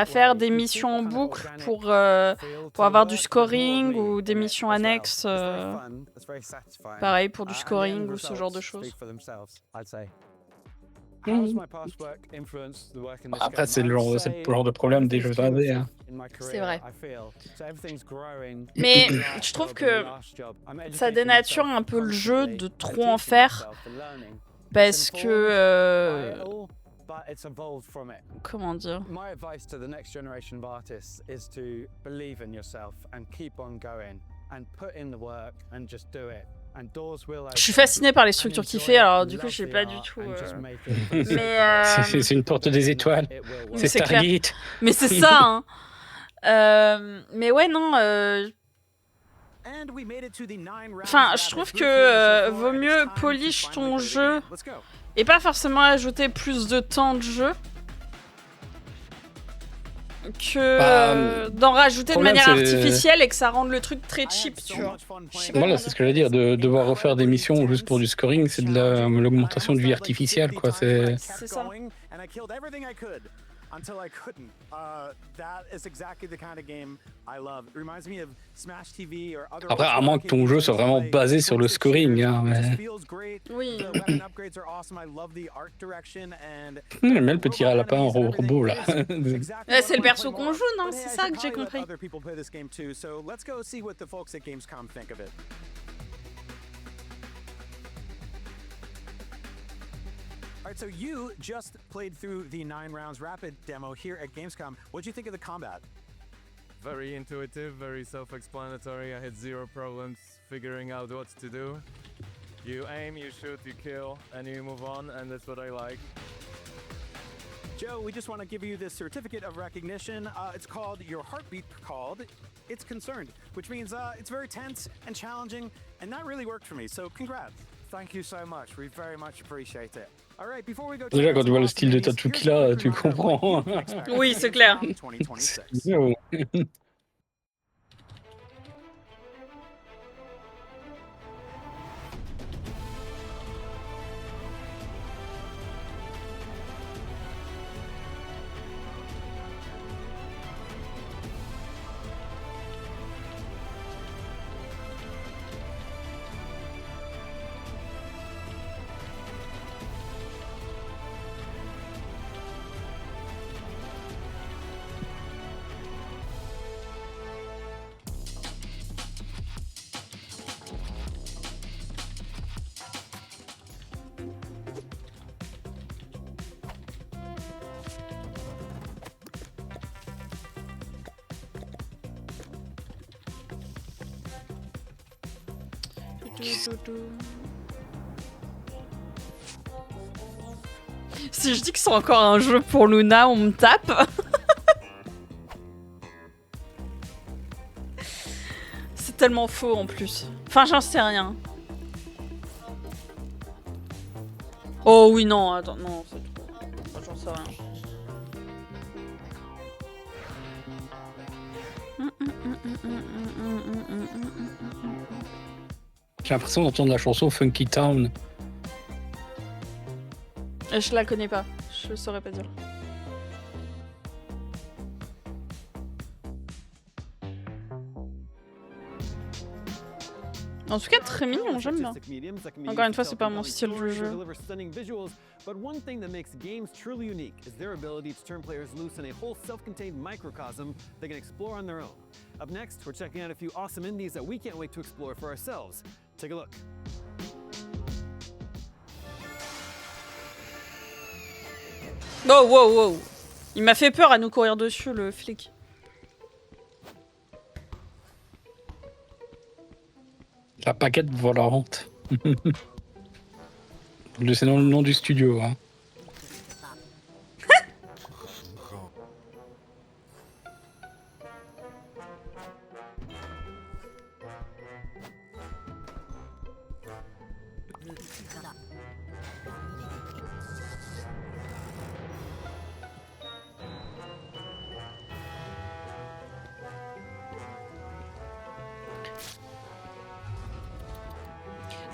faire des missions en boucle pour avoir du scoring ou des missions annexes. Pareil pour du scoring ou ce genre de choses. Après, c'est le genre de problème des jeux indés. Hein. C'est vrai. Mais je trouve que ça dénature un peu le jeu de trop en faire. Parce que... comment dire? Je suis fascinée par les structures qu'il fait, alors du coup je sais pas du tout. Mais c'est une porte des étoiles. C'est Stargate. Mais c'est ça. Hein. Mais ouais non. Enfin, je trouve que vaut mieux polish ton jeu et pas forcément ajouter plus de temps de jeu que d'en rajouter de manière artificielle et que ça rende le truc très cheap, tu vois. Voilà, c'est ce que je veux dire, de devoir refaire des missions juste pour du scoring, c'est de l'augmentation de vie artificielle, quoi. C'est ça. Until I couldn't. That is exactly the kind of game I love. It reminds me of Smash TV or other. Après, à moins que ton jeu soit vraiment basé sur le scoring, hein, mais... Oui. J'aime bien le petit lapin robot, là. C'est le perso qu'on joue, non? C'est ça que j'ai compris. All right, so you just played through the 9 Rounds Rapid demo here at Gamescom. What did you think of the combat? Very intuitive, very self-explanatory. I had zero problems figuring out what to do. You aim, you shoot, you kill, and you move on, and that's what I like. Joe, we just want to give you this certificate of recognition. It's called Your Heartbeat Called. It's Concerned, which means it's very tense and challenging, and that really worked for me, so congrats. Thank you so much. We very much appreciate it. Déjà, quand tu vois le style de Tatsuki là, tu comprends. Oui, c'est clair. Si je dis que c'est encore un jeu pour Luna, on me tape. C'est tellement faux en plus. Enfin, j'en sais rien. Oh oui, non, attends, non, c'est trop. Moi, j'en sais rien. J'ai l'impression d'entendre la chanson Funky Town. Je la connais pas, je saurais pas dire. En tout cas, très mignon, j'aime bien. Encore une fois, c'est pas mon style de jeu. But one thing that makes games truly unique is their ability to turn players loose in a whole self-contained microcosm they can explore on their own. Up next, we're checking out a few awesome indies that we can't wait to explore for ourselves. Take a look. Oh, wow, wow. Il m'a fait peur à nous courir dessus, le flic. La baguette volante. C'est le nom du studio. Hein.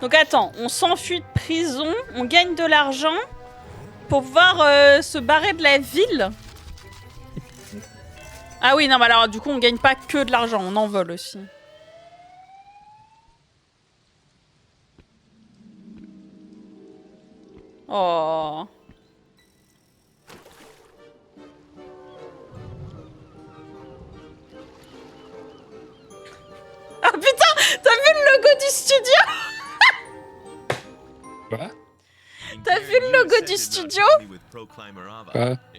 Donc attends, on s'enfuit de prison, on gagne de l'argent pour pouvoir se barrer de la ville. Ah oui, non, mais alors du coup on gagne pas que de l'argent, on en vole aussi. Oh. Ah putain, t'as vu le logo du studio? Quoi? T'as vu le logo du studio?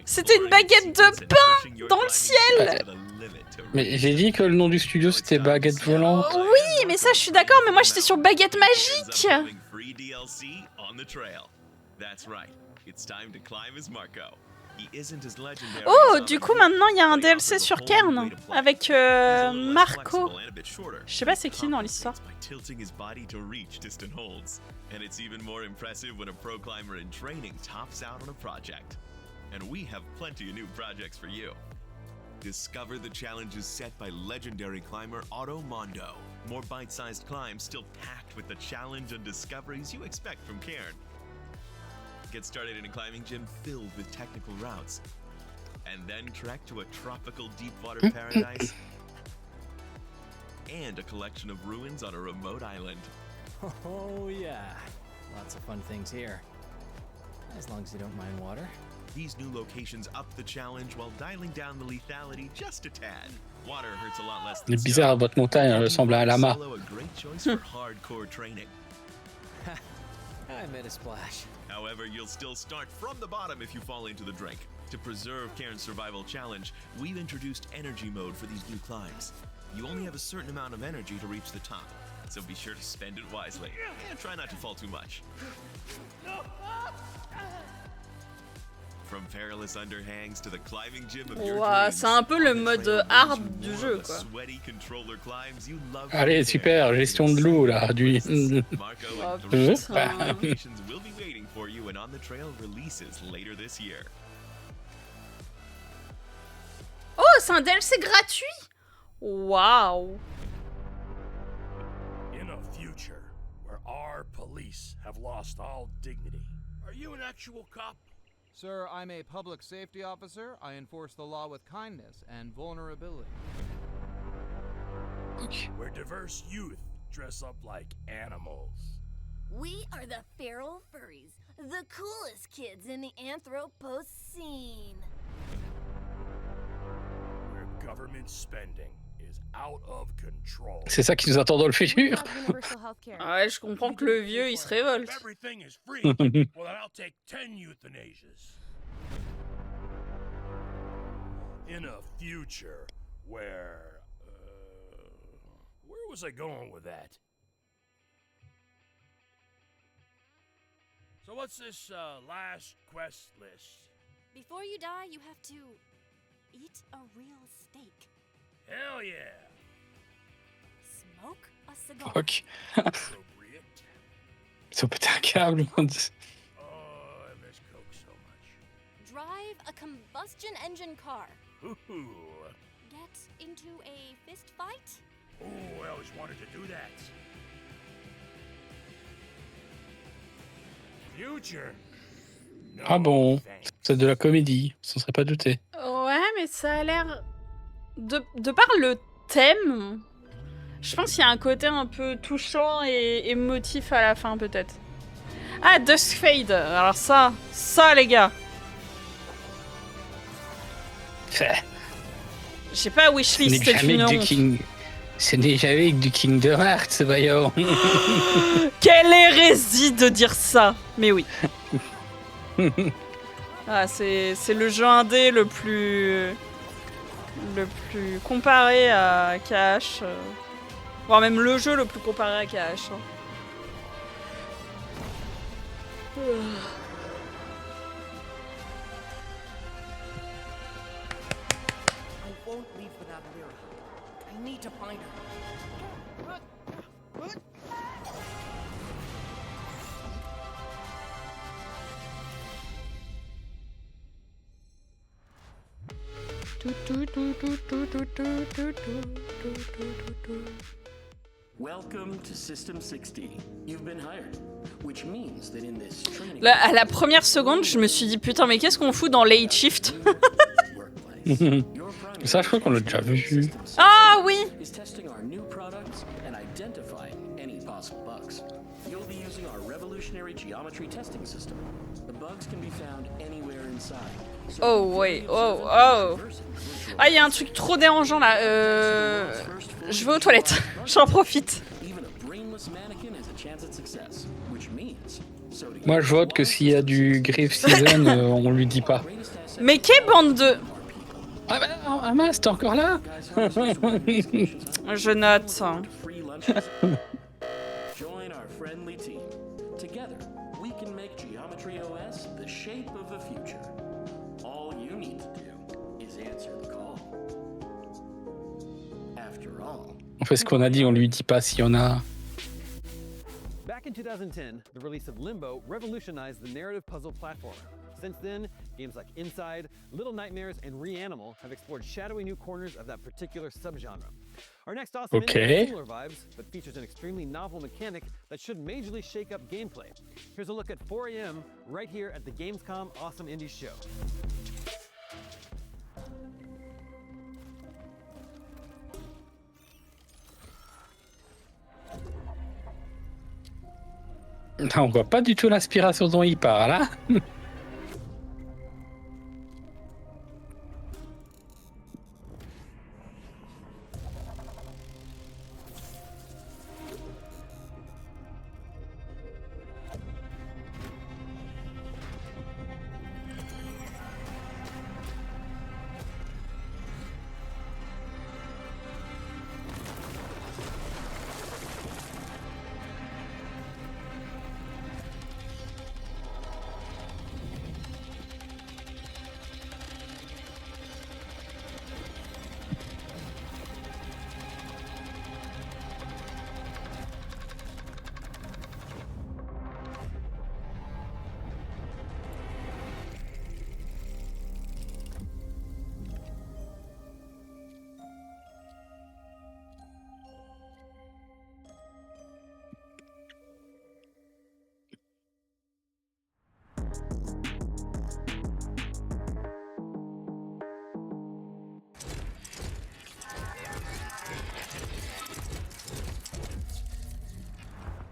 C'était une baguette de pain dans le ciel. Mais j'ai dit que le nom du studio c'était Baguette Volante. Oui, mais ça je suis d'accord, mais moi j'étais sur Baguette Magique. Oh, du coup maintenant il y a un DLC sur Kern avec Marco. Je sais pas c'est qui dans l'histoire. And it's even more impressive when a pro climber in training tops out on a project. And we have plenty of new projects for you. Discover the challenges set by legendary climber Otto Mondo. More bite-sized climbs still packed with the challenge and discoveries you expect from Cairn. Get started in a climbing gym filled with technical routes. And then trek to a tropical deep water paradise. And a collection of ruins on a remote island. Oh yeah, lots of fun things here. As long as you don't mind water. These new locations up the challenge while dialing down the lethality just a tad. Water hurts a lot less than C'est bizarre, votre montagne ressemble à un lama. solo, a great choice for hardcore training. I made a splash. However, you'll still start from the bottom if you fall into the drink. To preserve Cairn's survival challenge, we've introduced energy mode for these new climbs. You only have a certain amount of energy to reach the top. So be sure to spend it wisely, and try not to fall too much. From perilous underhangs to the climbing gym of your Ouah, dreams. c'est un peu le mode hard du jeu quoi. Sweaty controller climbs you love. Allez, super, gestion de l'eau là. Marco Oh, and three putain. locations will be waiting for you and on the trail releases later this year. Oh, c'est un DLC gratuit. Waouh. In a future where our police have lost all dignity. Are you an actual cop? Sir, I'm a public safety officer. I enforce the law with kindness and vulnerability. Where diverse youth dress up like animals. We are the feral furries, the coolest kids in the Anthropos scene. Where government spending is out of control. C'est ça qui nous attend dans le futur. Ouais, je comprends que le vieux il se révolte. Everything is free. Well, then I'll take 10 euthanasias. In a future where was I going with that? So what's this last quest list? Before you die, you have to eat a real steak. Hell yeah! Smoke a cigar. Fuck. Ils ont pété un câble. Oh, I miss Coke so much. Drive a combustion engine car. Ooh. Get into a fist fight. Oh, I always wanted to do that. Future. Ah bon, c'est de la comédie, ça ne serait pas douté. Ouais, mais ça a l'air... De par le thème, je pense qu'il y a un côté un peu touchant et émotif à la fin, peut-être. Ah, Duskfade. Alors ça les gars. J'ai pas wishlist, c'est une honte. Ce n'est jamais que du Kingdom Hearts, voyons. Quelle hérésie de dire ça. Mais oui. Ah, c'est le jeu indé le plus comparé à KH. Voire même le jeu le plus comparé à KH. I won't leave without Lyra. I need to find her. Welcome to System 60. You've been hired, which means that in this training. Là, à la première seconde, je me suis dit putain, mais qu'est-ce qu'on fout dans Late Shift? Ça, je crois qu'on l'a déjà vu. Ah oui. Is testing our new products and identifying any possible bugs. You'll be using our revolutionary geometry testing system. The bugs can be found anywhere inside. Oh ouais, oh. Ah, il y a un truc trop dérangeant là. Je vais aux toilettes. J'en profite. Moi, je vote que s'il y a du Griff Season, on lui dit pas. Mais quelle bande de... Ah mince, t'es encore là? Je note. Join our friendly team. Together, we can make Geometry OS the shape of the future. All you need to do is answer the call. After all, On fait ce qu'on a dit, on lui dit pas s'il y en a. Back in 2010, the release of Limbo revolutionized the narrative puzzle platformer. Since then, games like Inside, Little Nightmares, and Reanimal have explored shadowy new corners of that particular subgenre. Our next awesome indie has similar vibes, but features an extremely novel mechanic that should majorly shake up gameplay. Here's a look at 4 AM right here at the Gamescom Awesome Indie Show. On voit pas du tout l'inspiration dont il parle, hein.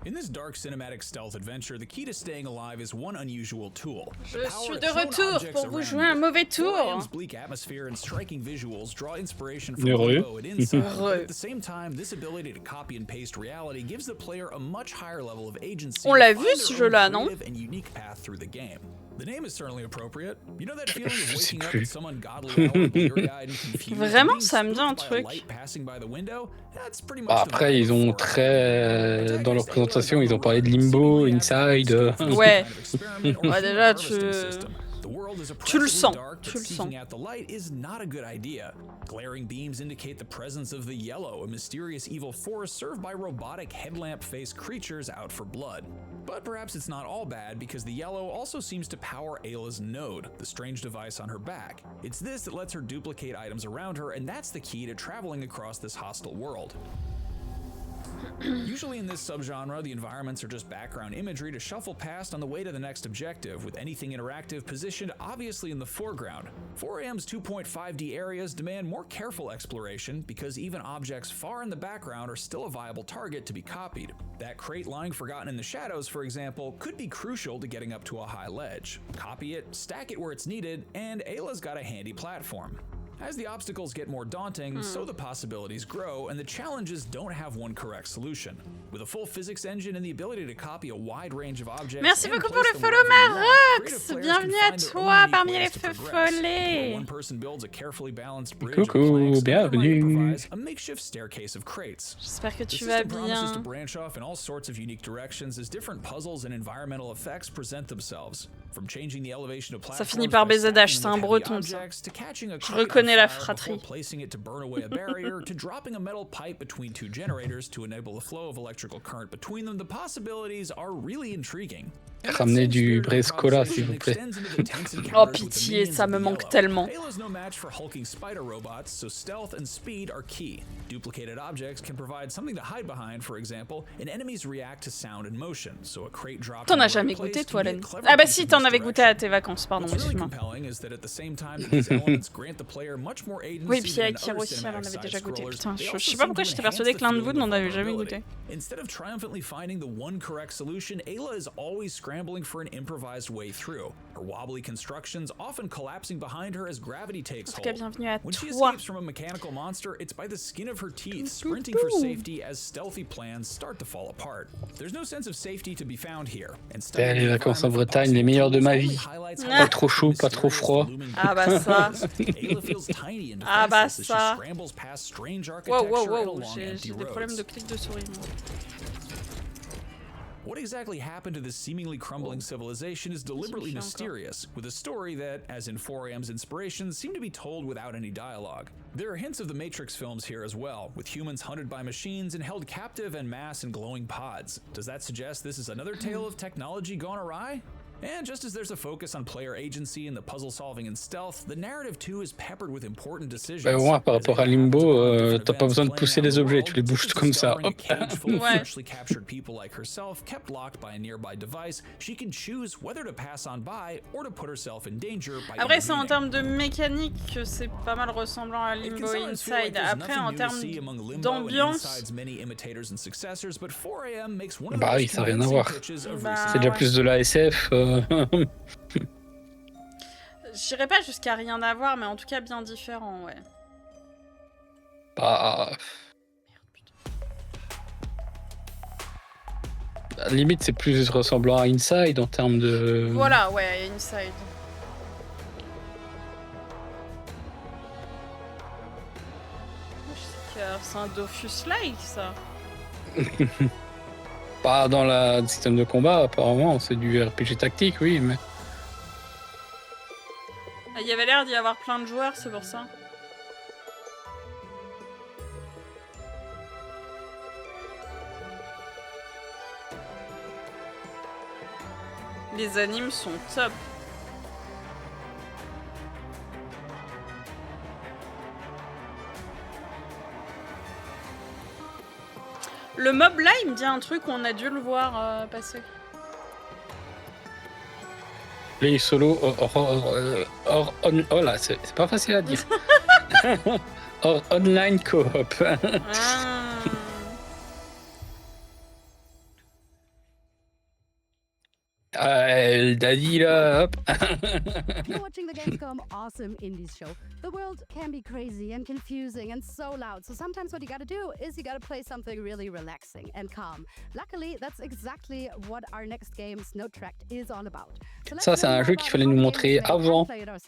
In this dark cinematic stealth adventure, the key to staying alive is one unusual tool. Je suis de retour pour vous jouer un mauvais tour. 4M's bleak atmosphere and striking visuals draw inspiration from Limbo and Inside. But at the same time, this ability to copy and paste reality gives the player a much higher level of agency. On l'a vu ce jeu-là, non? And unique path through the game. The name is certainly appropriate. You know that feeling of waking up at some ungodly hour, bleary-eyed and confused, Vraiment, being ça me dit un spooked by a truc. light passing by the window? That's pretty much Bah, the après, vibe ils of ont 4AM. très. Dans leur présentation, ils ont parlé de Limbo, Inside. Ouais. Experiment or Ouais, déjà, harvesting system. The world is tu le oppressively sens. dark, Tu but le sens. seeking out the light is not a good idea. Glaring beams indicate the presence of the Yellow, a mysterious evil force served by robotic headlamp-faced creatures out for blood. But perhaps it's not all bad, because the Yellow also seems to power Ayla's node, the strange device on her back. It's this that lets her duplicate items around her, and that's the key to traveling across this hostile world. Usually in this subgenre, the environments are just background imagery to shuffle past on the way to the next objective, with anything interactive positioned obviously in the foreground. 4AM's 2.5D areas demand more careful exploration because even objects far in the background are still a viable target to be copied. That crate lying forgotten in the shadows, for example, could be crucial to getting up to a high ledge. Copy it, stack it where it's needed, and Ayla's got a handy platform. As the obstacles get more daunting, so the possibilities grow, and the challenges don't have one correct solution. With a full physics engine and the ability to copy a wide range of objects. Merci and beaucoup pour place le them follow, wherever you want, creative Marox. players Bienvenue can à find their toi own unique parmi ways les to feux progress. follets. Where one person builds a carefully balanced bridge Coucou, of planks, another might bienvenue. improvise a makeshift staircase of crates. J'espère que The tu vas system promises to bien. branch off in all sorts of unique directions as different puzzles and environmental effects present themselves. From changing the elevation of Ça platforms finit par by BZH, stacking c'est un with heavy breton ça. objects, to catching a Je crate on reconnais la fire before fratrie. placing it to burn away a barrier, to dropping a metal pipe between two generators to enable the flow of electrical current between them, the possibilities are really intriguing. Ramenez du Brescola, s'il vous plaît. Oh pitié, ça me manque tellement. Halo's no match for hulking spider robots, so stealth and speed are key. Duplicated objects can provide something to hide behind, for example, and enemies react to sound and motion, so a crate dropped T'en in the as right jamais place goûté, can toi, be a Len? clever Ah bah piece si, of t'en avais misdirection. goûté à tes vacances, pardon, What's really excuse-moi. compelling is that at the same time that these elements grant the player much more agency Oui, puis than avec other Hiro aussi, elle en cinematic avait déjà goûté. side-scrollers, Putain, they je also sais pas seem pourquoi to j'étais enhance persuadée the que l'un de vous feeling n'en of avait jamais vulnerability. goûté. Instead of triumphantly finding the one correct solution, Ayla is always scrambling for an improvised way through. Her wobbly constructions often collapsing behind her as gravity takes En tout cas, hold. bienvenue à When she toi. escapes from a mechanical monster, it's by the skin of her teeth, sprinting for safety as stealthy plans start to fall apart. There's no sense of safety to be found here. And Eh, les vacances en Bretagne, les meilleures de ma vie. Pas trop chaud, pas trop froid. Ah bah ça. Ayla feels tiny and Ah bah defenseless as she ça. scrambles past strange Wow, architecture wow, and wow, along j'ai empty des problèmes roads. de clic de souris. moi. What exactly happened to this seemingly crumbling civilization is deliberately mysterious, with a story that, as in 4AM's inspirations, seem to be told without any dialogue. There are hints of the Matrix films here as well, with humans hunted by machines and held captive en masse in glowing pods. Does that suggest this is another tale of technology gone awry? And just as there's a focus on player agency and the puzzle solving and stealth, the narrative too is peppered with important decisions. Bah, au moins, par rapport à Limbo, t'as pas besoin de pousser les objets, tu les bouges comme ça. Hop. Freshly captured people like herself, kept locked by a nearby device, she can choose whether to pass on by or to put herself in danger by Après, c'est en intervening. termes de mécanique que c'est pas mal ressemblant à Limbo Sometimes feel like Inside. there's Après, nothing en new to termes see among Limbo and d'ambiance, Inside's many imitators and successors, but 4AM makes one of the Bah oui, most ça n'a rien à convincing voir. pitches of Bah, recent C'est déjà ouais. plus de la SF. j'irai pas jusqu'à rien avoir, mais en tout cas bien différent, ouais. Bah. À la limite, c'est plus ressemblant à Inside en termes de. Voilà, ouais, Inside. Je sais que c'est un Dofus-like, ça. Pas dans le système de combat, apparemment, c'est du RPG tactique, oui, mais. Il y avait l'air d'y avoir plein de joueurs, c'est pour ça. Les animes sont top. Le mob là, il me dit un truc, on a dû le voir passer. Play solo oh là, c'est pas facile à dire. Or online co-op. Daddy là, hop. You're watching the Gamescom Awesome Indies show. The world can be crazy and confusing and so loud. So sometimes what you gotta do is you gotta play something really relaxing and calm. Luckily, that's exactly what our next game, Snow Tracked, is all about. So Ça, c'est un jeu qu'il fallait nous montrer avant, pendant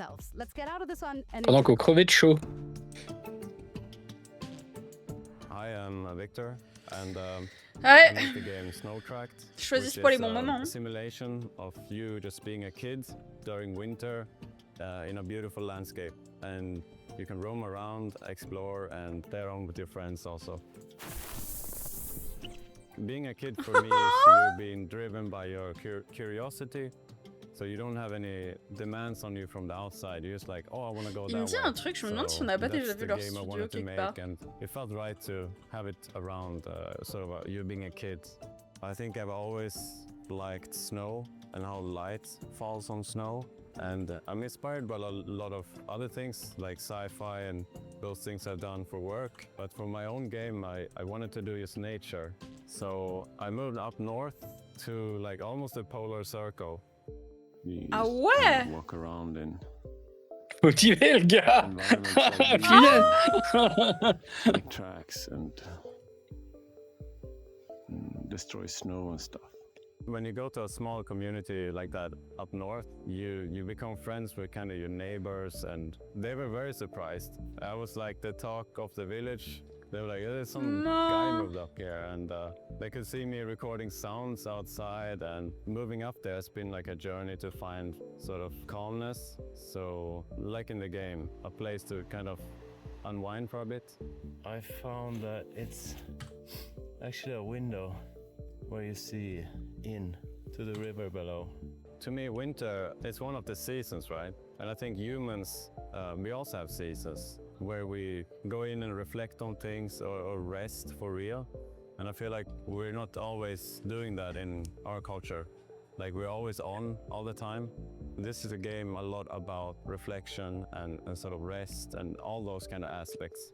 qu'on crevait de chaud. Hi, I'm Victor, and Ouais. I make the game Snow Tracked. Choisis which pas is les bons moments, hein. a simulation of you just being a kid during winter in a beautiful landscape, and you can roam around, explore, and play around with your friends also. Being a kid for me is you being driven by your curiosity. So you don't have any demands on you from the outside. You're just like, oh, I want to go Il me that dit way. un truc, je me demande si on n'a pas déjà vu leur studio quelque part. And it felt right to have it around sort of you being a kid. I think I've always liked snow and how light falls on snow. And I'm inspired by a lot of other things like sci-fi and those things I've done for work. But for my own game, I wanted to do just nature. So I moved up north to like almost a polar circle. Ah ouais! Walk around in Motivé le gars. make tracks and destroy snow and stuff. When you go to a small community like that up north, you become friends with kind of your neighbors, and they were very surprised. I was like the talk of the village. They were like, there's some guy moved up here, and they could see me recording sounds outside, and moving up there has been like a journey to find sort of calmness. So like in the game, a place to kind of unwind for a bit. I found that it's actually a window where you see in to the river below. To me, winter is one of the seasons, right? And I think humans, we also have seasons where we go in and reflect on things or rest for real. And I feel like we're not always doing that in our culture. Like we're always on all the time. This is a game a lot about reflection and sort of rest and all those kind of aspects.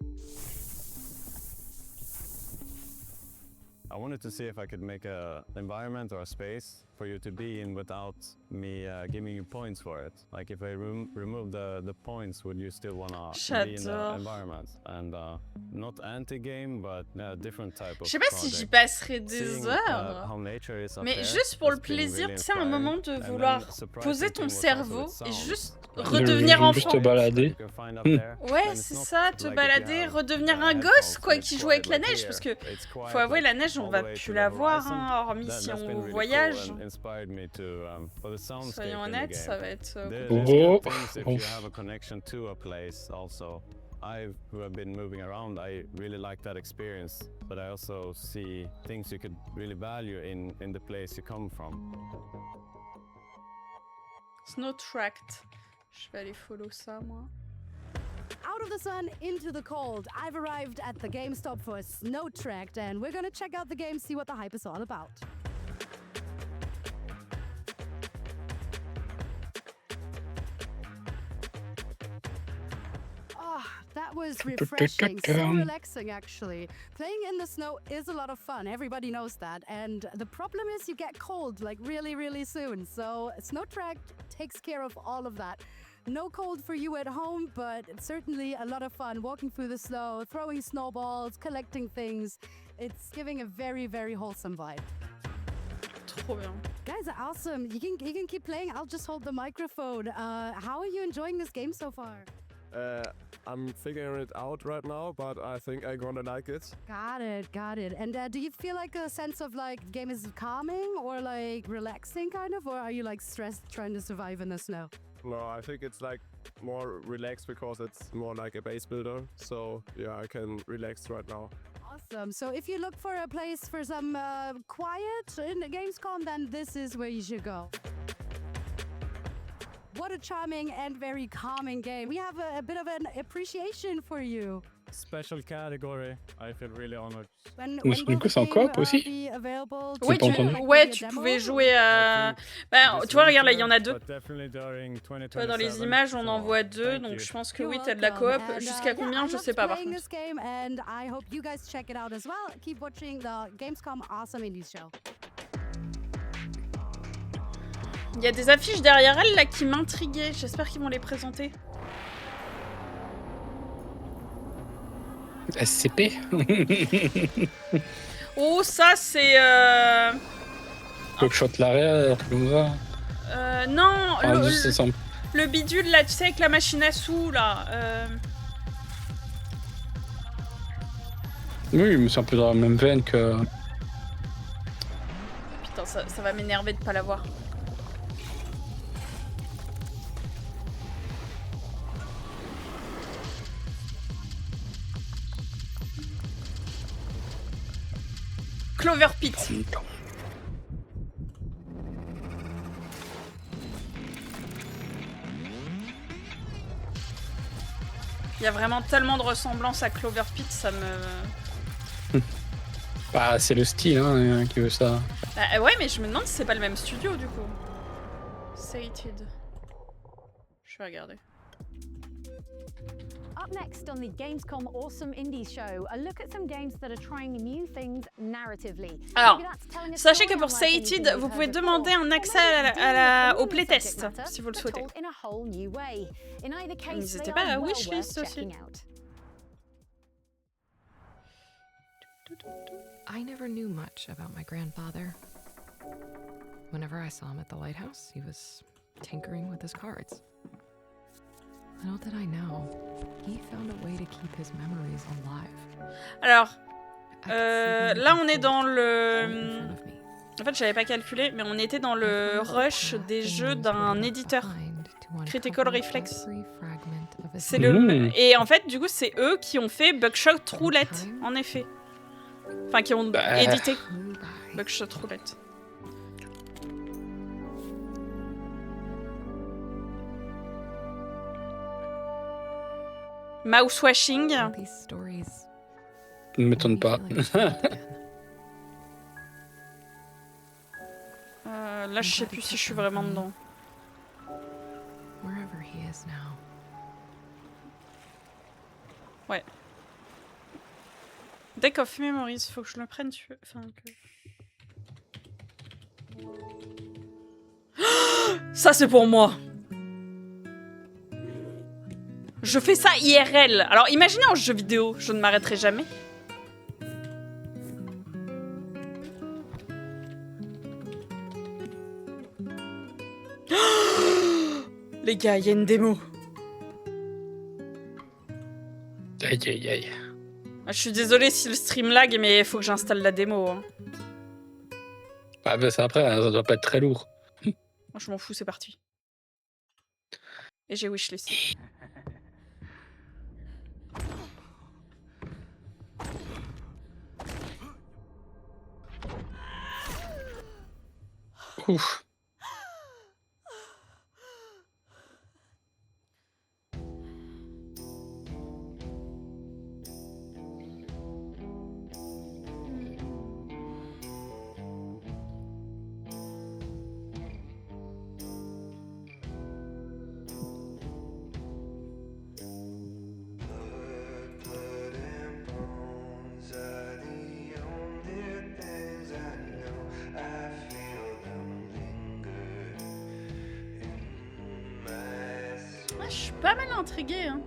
I wanted to see if I could make an environment or a space for you to be in without me giving you points for it. Like if I remove the points, would you still want to be in the environment? And not anti-game, but a different type of Je sais pas si j'y passerai des heures, mais juste pour le plaisir, tu sais, un moment de vouloir poser ton cerveau et juste redevenir enfant. Juste te balader. Ouais, c'est ça, te balader, redevenir un gosse, quoi, qui joue avec la neige, parce que faut avouer, la neige, on va plus la voir, hein, hormis si on voyage. Soyons honnêtes, ça va être I who have been moving around, I really like that experience, but I also see things you could really value in the place you come from. Snow Tracked. Je vais aller follow ça, moi. Out of the sun, into the cold. I've arrived at the GameStop for Snow Tracked, and we're gonna check out the game, see what the hype is all about. That was refreshing, so relaxing actually. Playing in the snow is a lot of fun, everybody knows that. And the problem is you get cold like really, really soon. So Snow Tracked takes care of all of that. No cold for you at home, but it's certainly a lot of fun walking through the snow, throwing snowballs, collecting things. It's giving a very, very wholesome vibe. Trop bien. Guys are awesome. You can keep playing. I'll just hold the microphone. How are you enjoying this game so far? I'm figuring it out right now, but I think I'm gonna like it. Got it. And do you feel like a sense of like the game is calming or like relaxing kind of, or are you like stressed trying to survive in the snow? No, I think it's like more relaxed because it's more like a base builder. So yeah, I can relax right now. Awesome. So if you look for a place for some quiet in the Gamescom, then this is where you should go. What a charming and very calming game. We have a bit of an appreciation for you. Special category. I feel really honored. Du coup, c'est en coop aussi? Ouais, tu pouvais jouer à... Bah, tu vois, regarde, là, il y en a deux. Tu vois, dans les images, on en voit deux, donc je pense que oui, t'as de la coop. Jusqu'à combien, je sais pas, par contre. And I hope you guys check it out as well. Keep watching the Gamescom Awesome Indies show. Il y a des affiches derrière elle là qui m'intriguaient. J'espère qu'ils vont les présenter. SCP. Oh, ça c'est. Buckshot l'arrière, comme ça. Non, Enfin, c'est simple. le bidule là, tu sais, avec la machine à sous là. Oui, mais c'est un peu dans la même veine que. Putain, ça va m'énerver de pas l'avoir. Clover Pit. Il y a vraiment tellement de ressemblances à Clover Pit, ça me... Bah, c'est le style hein, qui veut ça. Bah, ouais, mais je me demande si c'est pas le même studio du coup. Sated. Je vais regarder. Up next on the Gamescom Awesome Indies Show, a look at some games that are trying new things narratively. Alors, sachez que pour Sated, vous pouvez demander un accès au playtest, si vous le souhaitez. N'hésitez pas à la wishlist aussi. I never knew much about my grandfather. Whenever I saw him at the lighthouse, he was tinkering with his cards. Little did I know, he found a way to keep his memories alive. Alors, là on est dans le... En fait, j'avais pas calculé, mais on était dans le rush des jeux d'un éditeur. Critical Reflex. C'est le... Et en fait, du coup, c'est eux qui ont fait Buckshot Roulette, en effet. Enfin, qui ont édité Buckshot Roulette. Mouse washing. Ne m'étonne pas. Là, je sais plus si je suis vraiment dedans. Ouais. Deck of Memories, faut que je le prenne. Enfin, que... Ça, c'est pour moi. Je fais ça IRL. Alors, imaginez en jeu vidéo, je ne m'arrêterai jamais. Les gars, il y a une démo. Aïe, aïe, aïe. Je suis désolée si le stream lag, mais il faut que j'installe la démo. Hein. Ah bah c'est après, ça doit pas être très lourd. Moi, je m'en fous, c'est parti. Et j'ai wishlist. Ouf. Je suis pas mal intriguée. Hein.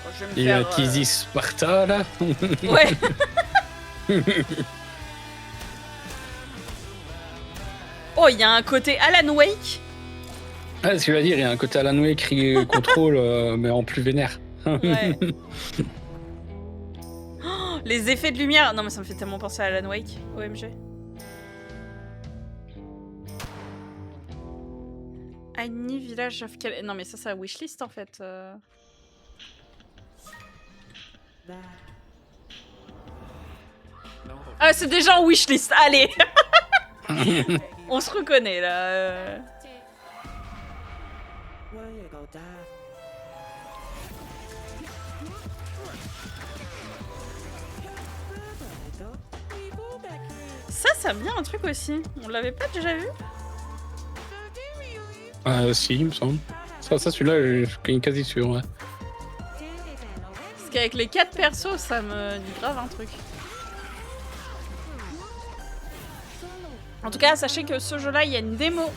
Bon, je vais me Et faire, Kizzy Sparta là. Ouais. Oh, il y a un côté Alan Wake. Ah, ce que je veux dire, il y a un côté Alan Wake contrôle, mais en plus vénère. Ouais. Oh, les effets de lumière. Non, mais ça me fait tellement penser à Alan Wake. OMG. Annie Village of Cal... Non, mais ça, c'est la wishlist en fait. Ah, c'est déjà en wishlist. Allez. On se reconnaît là. Ça me vient un truc aussi. On l'avait pas déjà vu? Si, il me semble. Ça celui-là, je suis quasi sûr. Ouais. Parce qu'avec les 4 persos, ça me dit grave un truc. En tout cas, sachez que ce jeu-là, il y a une démo.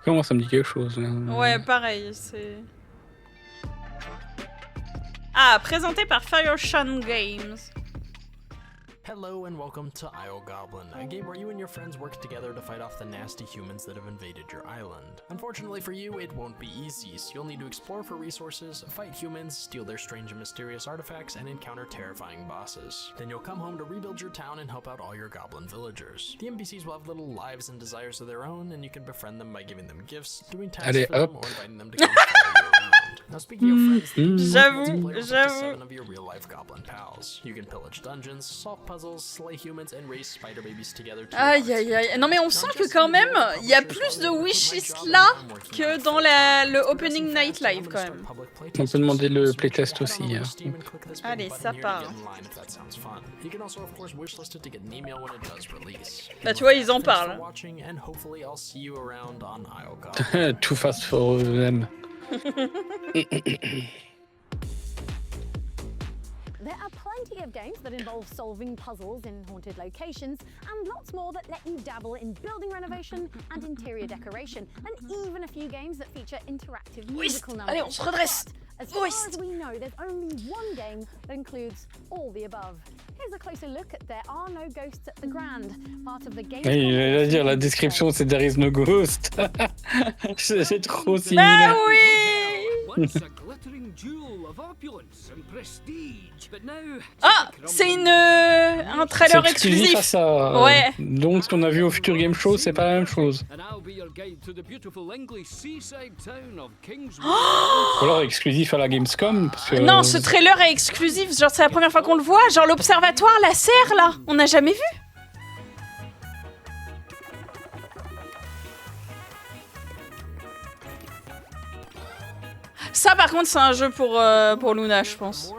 Comment ça me dit quelque chose là. Ouais, pareil, c'est... Ah, présenté par Fireshan Games. Hello and welcome to Isle Goblin, a game where you and your friends work together to fight off the nasty humans that have invaded your island. Unfortunately for you, it won't be easy, so you'll need to explore for resources, fight humans, steal their strange and mysterious artifacts, and encounter terrifying bosses. Then you'll come home to rebuild your town and help out all your goblin villagers. The NPCs will have little lives and desires of their own, and you can befriend them by giving them gifts, doing tasks for them, or inviting them to come follow you around. Now speaking of friends, J'avoue. seven of your real-life goblin pals. You can pillage dungeons, solve puzzles, slay humans, and raise spider babies together. Aïe aïe aïe. Non mais on sent que quand même, il y a plus de wishlist là que dans le opening night live quand même. On peut demander le playtest aussi. Hein. Allez, ça part. Bah tu vois, ils en parlent. Too fast for them. There are plenty of games that involve solving puzzles in haunted locations, and lots more that let you dabble in building renovation and interior decoration, and even a few games that feature interactive musical numbers. Allez, on se redresse. As far as we know, there's only one game that includes all the above. Here's a closer look at There Are No Ghosts at the Grand, part of the game. J'allais dire, la description c'est There is no ghost. C'est trop similaire. Bah oui. Ah, c'est un trailer exclusif. À ça. Ouais. Donc ce qu'on a vu au Future Game Show, c'est pas la même chose. Ou alors exclusif à la Gamescom. Parce que... Non, ce trailer est exclusif. Genre c'est la première fois qu'on le voit. Genre l'observatoire, la serre là, on n'a jamais vu. Ça par contre c'est un jeu pour Luna je pense.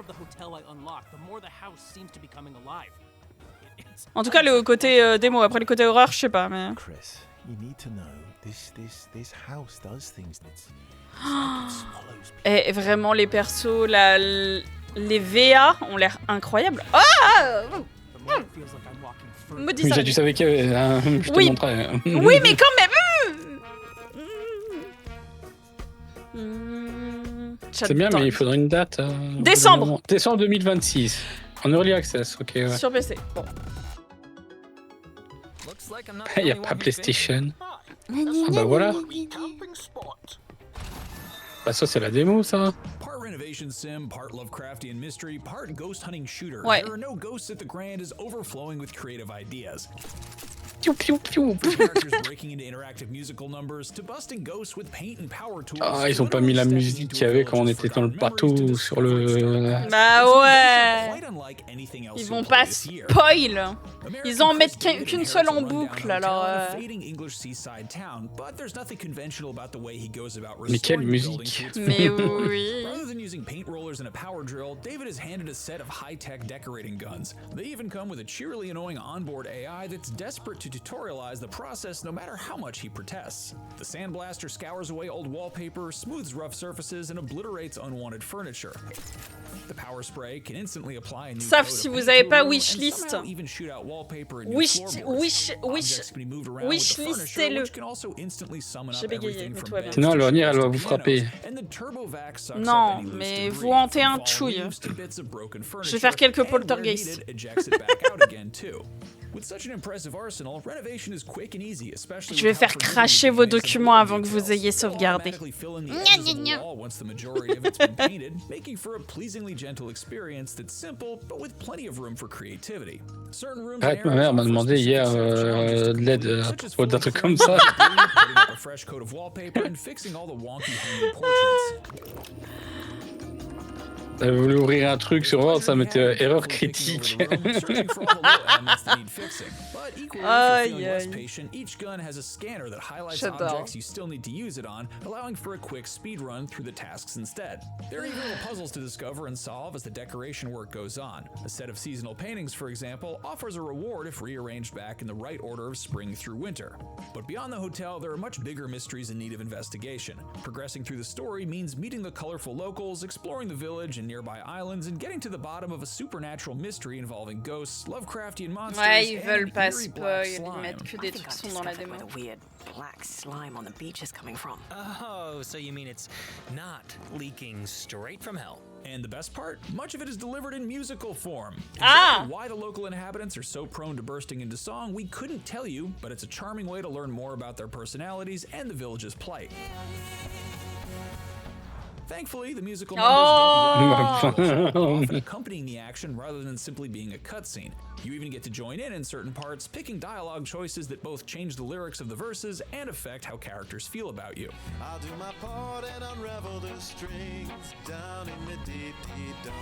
En tout cas le côté démo, après le côté horreur je sais pas mais... Et vraiment les persos, les VA ont l'air incroyables. Ah Mais tu savais qu'il y avait un... Je te montrais. Oui mais quand même. C'est bien, mais il faudrait une date. Décembre. Décembre 2026. En Early Access, ok. Ouais. Sur PC. Bon. Il n'y a pas PlayStation. Ah bah voilà. Bah ça c'est la démo ça. Part renovation sim, part Lovecraftian mystery, part ghost hunting shooter. Ouais. There are no ghosts at the Grand is overflowing with creative ideas. Ah, ils ont pas mis la musique qu'il y avait quand on était dans le bateau sur le... Bah ouais. Ils vont pas spoil. Ils en mettent qu'une seule en boucle alors... Mais quelle musique. Mais oui. Rather than using paint rollers and a power drill, David has handed a set of high-tech decorating guns. They even come with a cheerily annoying onboard AI that's desperate to tutorialize the process no matter how much he protests. The sandblaster scours away old wallpaper, smooths rough surfaces, and obliterates unwanted furniture. The power spray can instantly apply a new Sauf si vous avez pas wishlist. Wishlistez-le. J'ai bégayé, mais tout va bien. Sinon, l'avenir, elle va vous frapper. Non, mais vous hantez un tchouille. Je vais faire quelques poltergeists. Je vais faire cracher vos documents avant que vous ayez sauvegardé. Arrête, ma mère m'a demandé hier de l'aide à propos d'un truc comme ça. T'avais voulu ouvrir un truc sur Word, ça mettait erreur critique. Searching for all the little elements that need fixing. But equally, if you're feeling less patient, each gun has a scanner that highlights objects you still need to use it on, allowing for a quick speed run through the tasks instead. There are even little puzzles to discover and solve as the decoration work goes on. A set of seasonal paintings, for example, offers a reward if rearranged back in the right order of spring through winter. But beyond the hotel, there are much bigger mysteries in need of investigation. Progressing through the story means meeting the colorful locals, exploring the village and nearby islands, and getting to the bottom of a supernatural mystery involving ghosts, Lovecraftian monsters, Ouais, ils and veulent pas eerie black spoil, ils mettent que des trucs qui sont dans la démo. Weird black slime on the beach is coming from. Oh, so you mean it's not leaking straight from hell? And the best part? Much of it is delivered in musical form. Ah! Exactly why the local inhabitants are so prone to bursting into song, we couldn't tell you, but it's a charming way to learn more about their personalities and the village's plight. Thankfully, the musical numbers don't often accompanying the action rather than simply being a cutscene. You even get to join in certain parts, picking dialogue choices that both change the lyrics of the verses and affect how characters feel about you. I'll do my part and unravel the strings down in the deep, deep dark.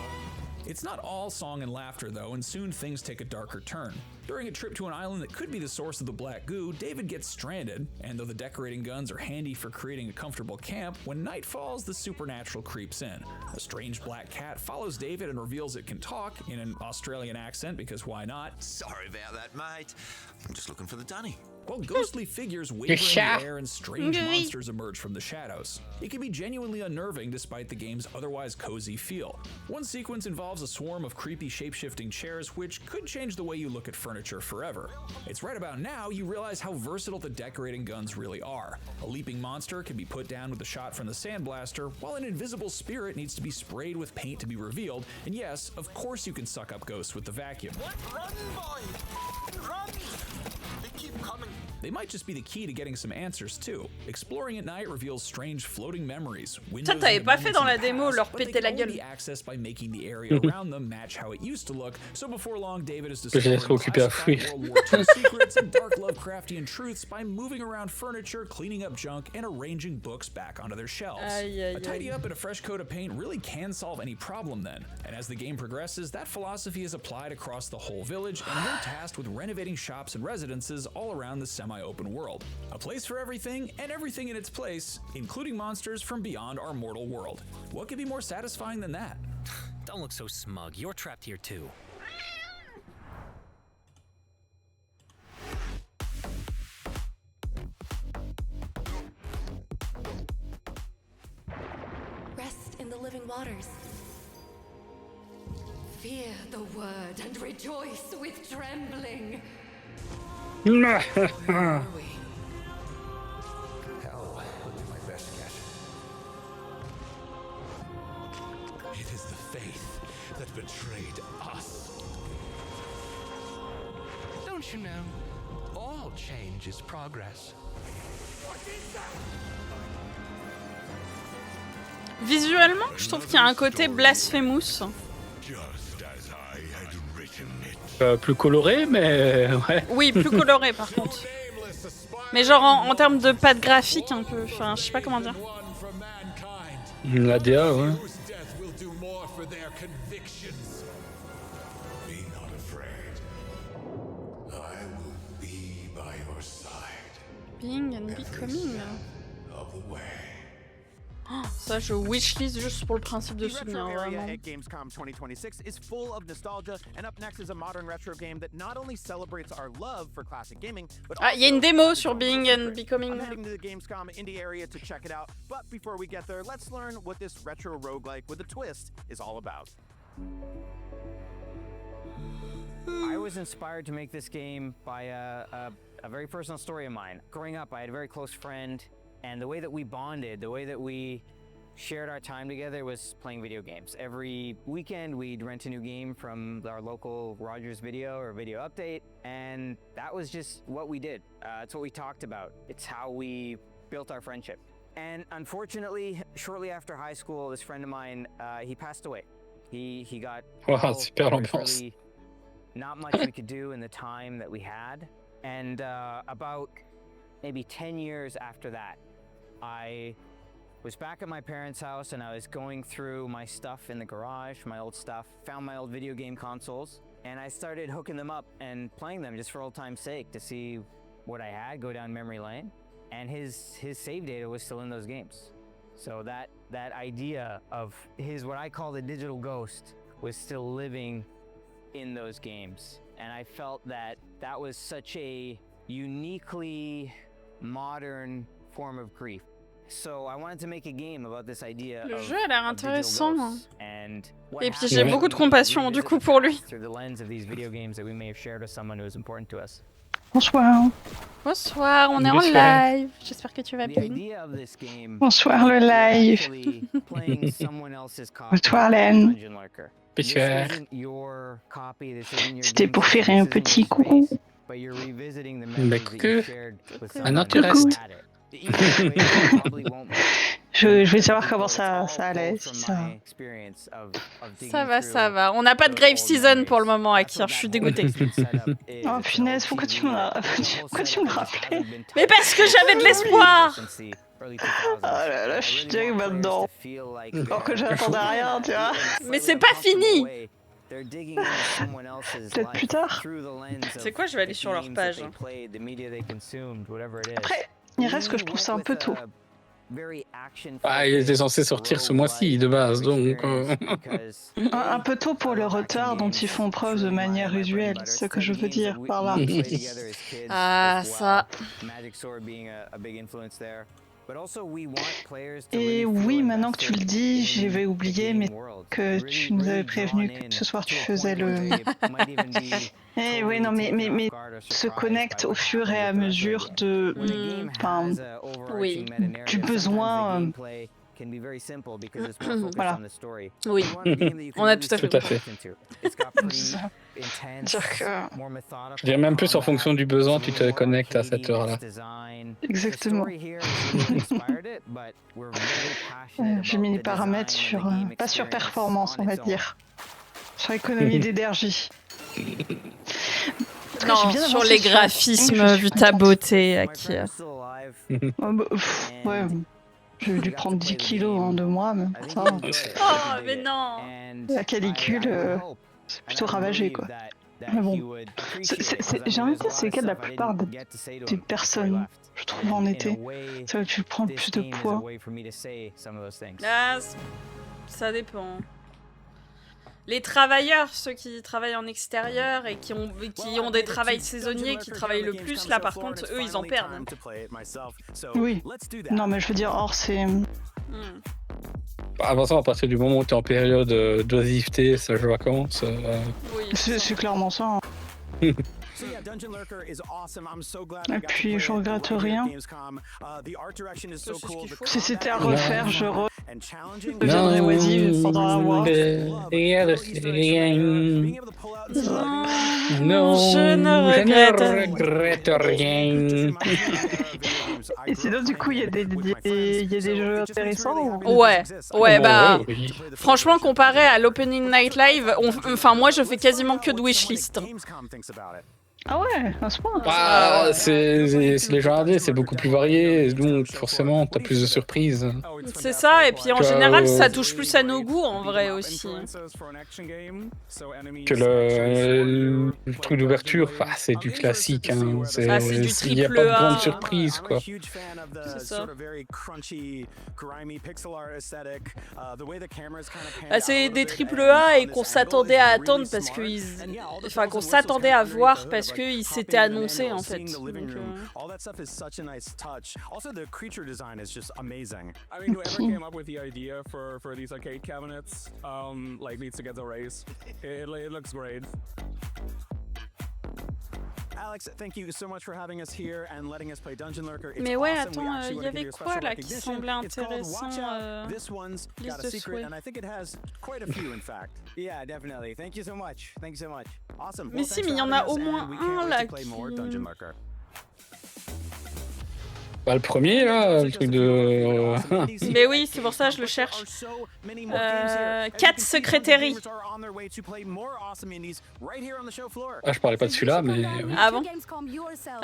It's not all song and laughter though, and soon things take a darker turn. During a trip to an island that could be the source of the black goo, David gets stranded, and though the decorating guns are handy for creating a comfortable camp, when night falls, the supernatural creeps in. A strange black cat follows David and reveals it can talk in an Australian accent, because why not? Sorry about that, mate. I'm just looking for the dunny. While ghostly figures waver in the air and strange monsters emerge from the shadows. It can be genuinely unnerving despite the game's otherwise cozy feel. One sequence involves a swarm of creepy shape-shifting chairs which could change the way you look at furniture forever. It's right about now you realize how versatile the decorating guns really are. A leaping monster can be put down with a shot from the sandblaster, while an invisible spirit needs to be sprayed with paint to be revealed, and yes, of course you can suck up ghosts with the vacuum. Run, boy! Run! They keep coming. They might just be the key to getting some answers too. Exploring at night reveals strange floating memories. Ça, t'avais pas fait dans la démo, leur péter la gueule. Be accessed by making the area around them match how it used to look. So before long, David is discovering classified World War II secrets and dark Lovecraftian truths by moving around furniture, cleaning up junk, and arranging books back onto their shelves. A tidy up and a fresh coat of paint really can solve any problem then. And as the game progresses, that philosophy is applied across the whole village, and you're tasked with renovating shops and residences all around the semi-open world. A place for everything and everything in its place, including monsters from beyond our mortal world. What could be more satisfying than that? Don't look so smug. You're trapped here too. Rest in the living waters. Fear the word and rejoice with trembling. Hell would be my best guess. It is the faith that betrayed us. Don't you know? All change is progress. Visuellement, je trouve qu'il y a un côté blasphemous. Plus coloré, mais ouais. Oui, plus coloré par contre. Mais genre en termes de patte graphique un peu, enfin je sais pas comment dire. La DA, ouais. Being and becoming. Oh, ça, je wishlist juste pour le principe de souvenir, vraiment. At Gamescom 2026 is full of nostalgia, and up next is a modern retro game that not only celebrates our love for classic gaming, but Ah, il y a une démo sur Being and Becoming. I'm heading to the Gamescom indie area to check it out, but before we get there, let's learn what this retro roguelike with a twist is all about. I was inspired to make this game by a very personal story of mine. Growing up, I had a very close friend, and the way that we bonded, the way that we shared our time together was playing video games. Every weekend, we'd rent a new game from our local Rogers Video or Video Update, and that was just what we did. It's what we talked about. It's how we built our friendship. And unfortunately, shortly after high school, this friend of mine, he passed away. He got super ambiance. really not much we could do in the time that we had. And about maybe 10 years after that, I was back at my parents' house and I was going through my stuff in the garage, my old stuff, found my old video game consoles, and I started hooking them up and playing them just for old time's sake to see what I had, go down memory lane. And his save data was still in those games. So that idea of his, what I call the digital ghost, was still living in those games. And I felt that that was such a uniquely modern form of grief. So I wanted to make a game about this idea Le of, jeu a l'air of digital intéressant. ghosts. And what Et puis happened j'ai when beaucoup de we compassion du revisit coup the pour lui. past through the lens of these video games that we may have shared with someone who is important to us. Bonsoir. Bonsoir, on est en Bonsoir. live. J'espère que tu vas bien. Bonsoir le live. Bonsoir Len. Bonsoir. C'était pour faire un petit coucou. Bah coucou. Maintenant tu restes. Je voulais savoir comment ça allait. Si ça... Ça va. On n'a pas de Grave Season pour le moment, Akir. Je suis dégoûtée. Oh punaise, pourquoi tu me rappelais? Mais parce que j'avais de l'espoir. Oh là là, je suis dingue maintenant. Alors que j'attendais rien, tu vois. Mais c'est pas fini. Peut-être plus tard. C'est quoi, je vais aller sur leur page. Après, il reste que je trouve ça un peu tôt. Ah, il était censé sortir ce mois-ci de base, donc... Un peu tôt pour le retard dont ils font preuve de manière usuelle, c'est ce que je veux dire par là. Ah, ça... Et oui, maintenant que tu le dis, j'avais oublié, mais que tu nous avais prévenu que ce soir tu faisais le... Eh oui, non, mais se connecte au fur et à mesure de... Enfin, oui. du besoin... Voilà. Oui, on a tout à fait. Tout à fait. Je dirais même plus en fonction du besoin, tu te connectes à cette heure-là. Exactement. J'ai mis les paramètres sur... pas sur performance, on va dire. Sur économie d'énergie. Non, sur les graphismes, vu ta beauté, Akir. Ouais, j'ai dû prendre 10 kilos en 2 mois, même pas ça. Oh, mais non. La calicule, c'est plutôt ravagé, quoi. Mais bon, j'ai envie de dire, c'est le cas de la plupart des personnes, je trouve, en été. C'est vrai que tu prends plus de poids. Ah, ça dépend. Les travailleurs, ceux qui travaillent en extérieur et qui ont des travails saisonniers, qui travaillent le plus, là par contre, eux, ils en perdent. Oui. Non, mais je veux dire, or, c'est... Avant ça, à partir du moment où tu es en période d'oisiveté, stage de vacances... Oui. C'est clairement ça. Hein. Et puis je regrette rien. Si c'était à refaire, je deviendrais oisive pendant un mois. Non, je ne regrette rien. Et sinon, du coup, il y a des jeux intéressants. Ouais, bah, franchement, comparé à l'Opening Night Live, enfin, moi, je fais quasiment que de wishlist. Ah ouais, à ce point. Ah, c'est légendaire, c'est beaucoup plus varié, donc forcément, t'as plus de surprises. C'est ça, et puis en général, ça touche plus à nos goûts, en vrai, aussi. Que le truc d'ouverture, c'est du classique, hein. C'est du il n'y a pas de grande surprise, quoi. C'est ça. C'est des AAA et qu'on s'attendait à attendre parce qu'ils... Enfin, qu'on s'attendait à voir parce qu'ils s'étaient annoncés, en fait. Donc, all that stuff is such a nice touch. Also, the creature design is just amazing. I mean, whoever came up with the idea for these arcade cabinets, like, needs to get the raise. It looks great. Alex, thank you so much for having us here and letting us play Dungeon Lurker. Mais ouais, attends, il y avait quoi là qui semblait intéressant? This one's got a secret, and I think it has quite a few, in fact. Yeah, definitely. Thank you so much. Thank you so much. Awesome. Mais si, mais il y en a au moins un là qui... Bah, le premier, là, le truc de... Mais oui, c'est pour ça que je le cherche. Cat Secretary. Ah, je parlais pas de celui-là, mais... Ah bon?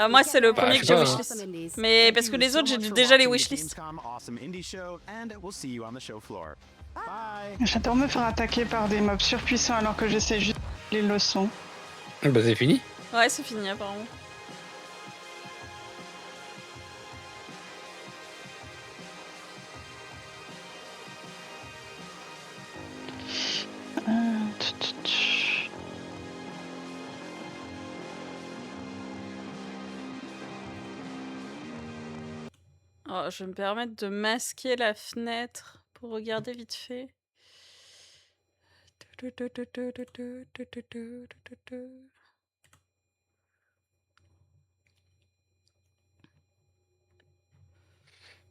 Moi, c'est le premier que j'ai wishlist. Mais parce que les autres, j'ai déjà les wishlists. J'adore me faire attaquer par des mobs surpuissants alors que j'essaie juste les leçons. Bah, c'est fini. Ouais, c'est fini, apparemment. Oh, je vais me permettre de masquer la fenêtre pour regarder vite fait.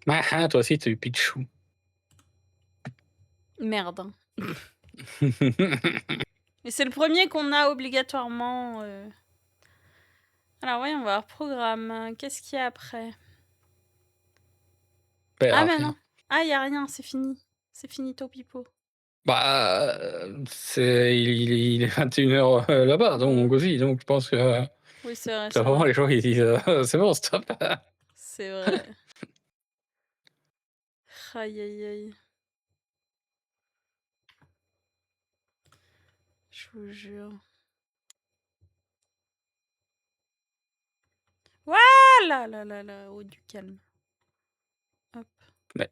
Ah, toi aussi, t'as eu Pichou. Merde. Mais c'est le premier qu'on a obligatoirement. Alors, voyons voir. Programme. Qu'est-ce qu'il y a après? Ah, mais non. Ah, y a rien, c'est fini. C'est finito pipo. Bah, il est 21h là-bas, donc aussi, donc je pense que... Oui, c'est vrai. C'est vraiment les gens qui disent c'est bon, stop. C'est vrai. Aïe, aïe, aïe. Je vous jure. Voilà, là, oh, du calme. Hop. Mais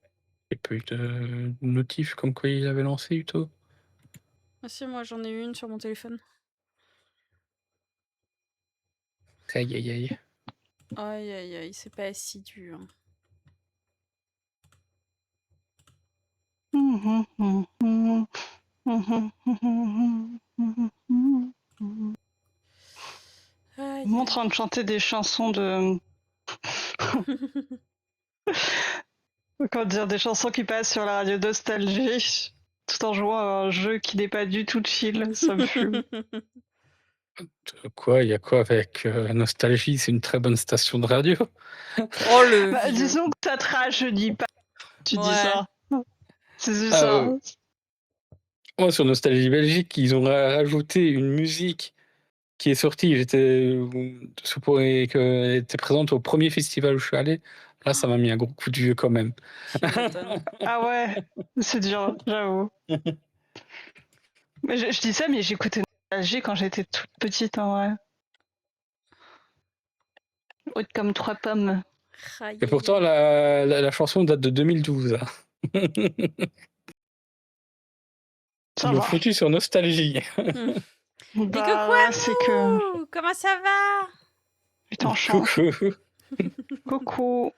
il n'y a pas eu de notif comme quoi il avait lancé Uto. Ah si, moi j'en ai eu une sur mon téléphone. Aïe, aïe, aïe. Aïe, aïe, aïe, c'est pas assidu. Hein. Ils sont en train de chanter des chansons de... Comment dire, des chansons qui passent sur la radio Nostalgie, tout en jouant à un jeu qui n'est pas du tout chill, ça me fume. Quoi, il y a quoi avec Nostalgie? C'est une très bonne station de radio. Oh le bah, disons que ça te rajeunit pas, tu dis ça. C'est Ah, ça. Moi, sur Nostalgie Belgique, ils ont rajouté une musique qui est sortie. Elle était présente au premier festival où je suis allé. Là, ça m'a mis un gros coup de vieux quand même. Ah ouais, c'est dur, j'avoue. Mais je dis ça, mais j'écoutais Nostalgie quand j'étais toute petite, en vrai. Haute comme 3 pommes. Et pourtant, la chanson date de 2012. Ils l'ont foutu sur Nostalgie. Et coucou, c'est que... comment ça va? Putain, change. Coucou. Coucou.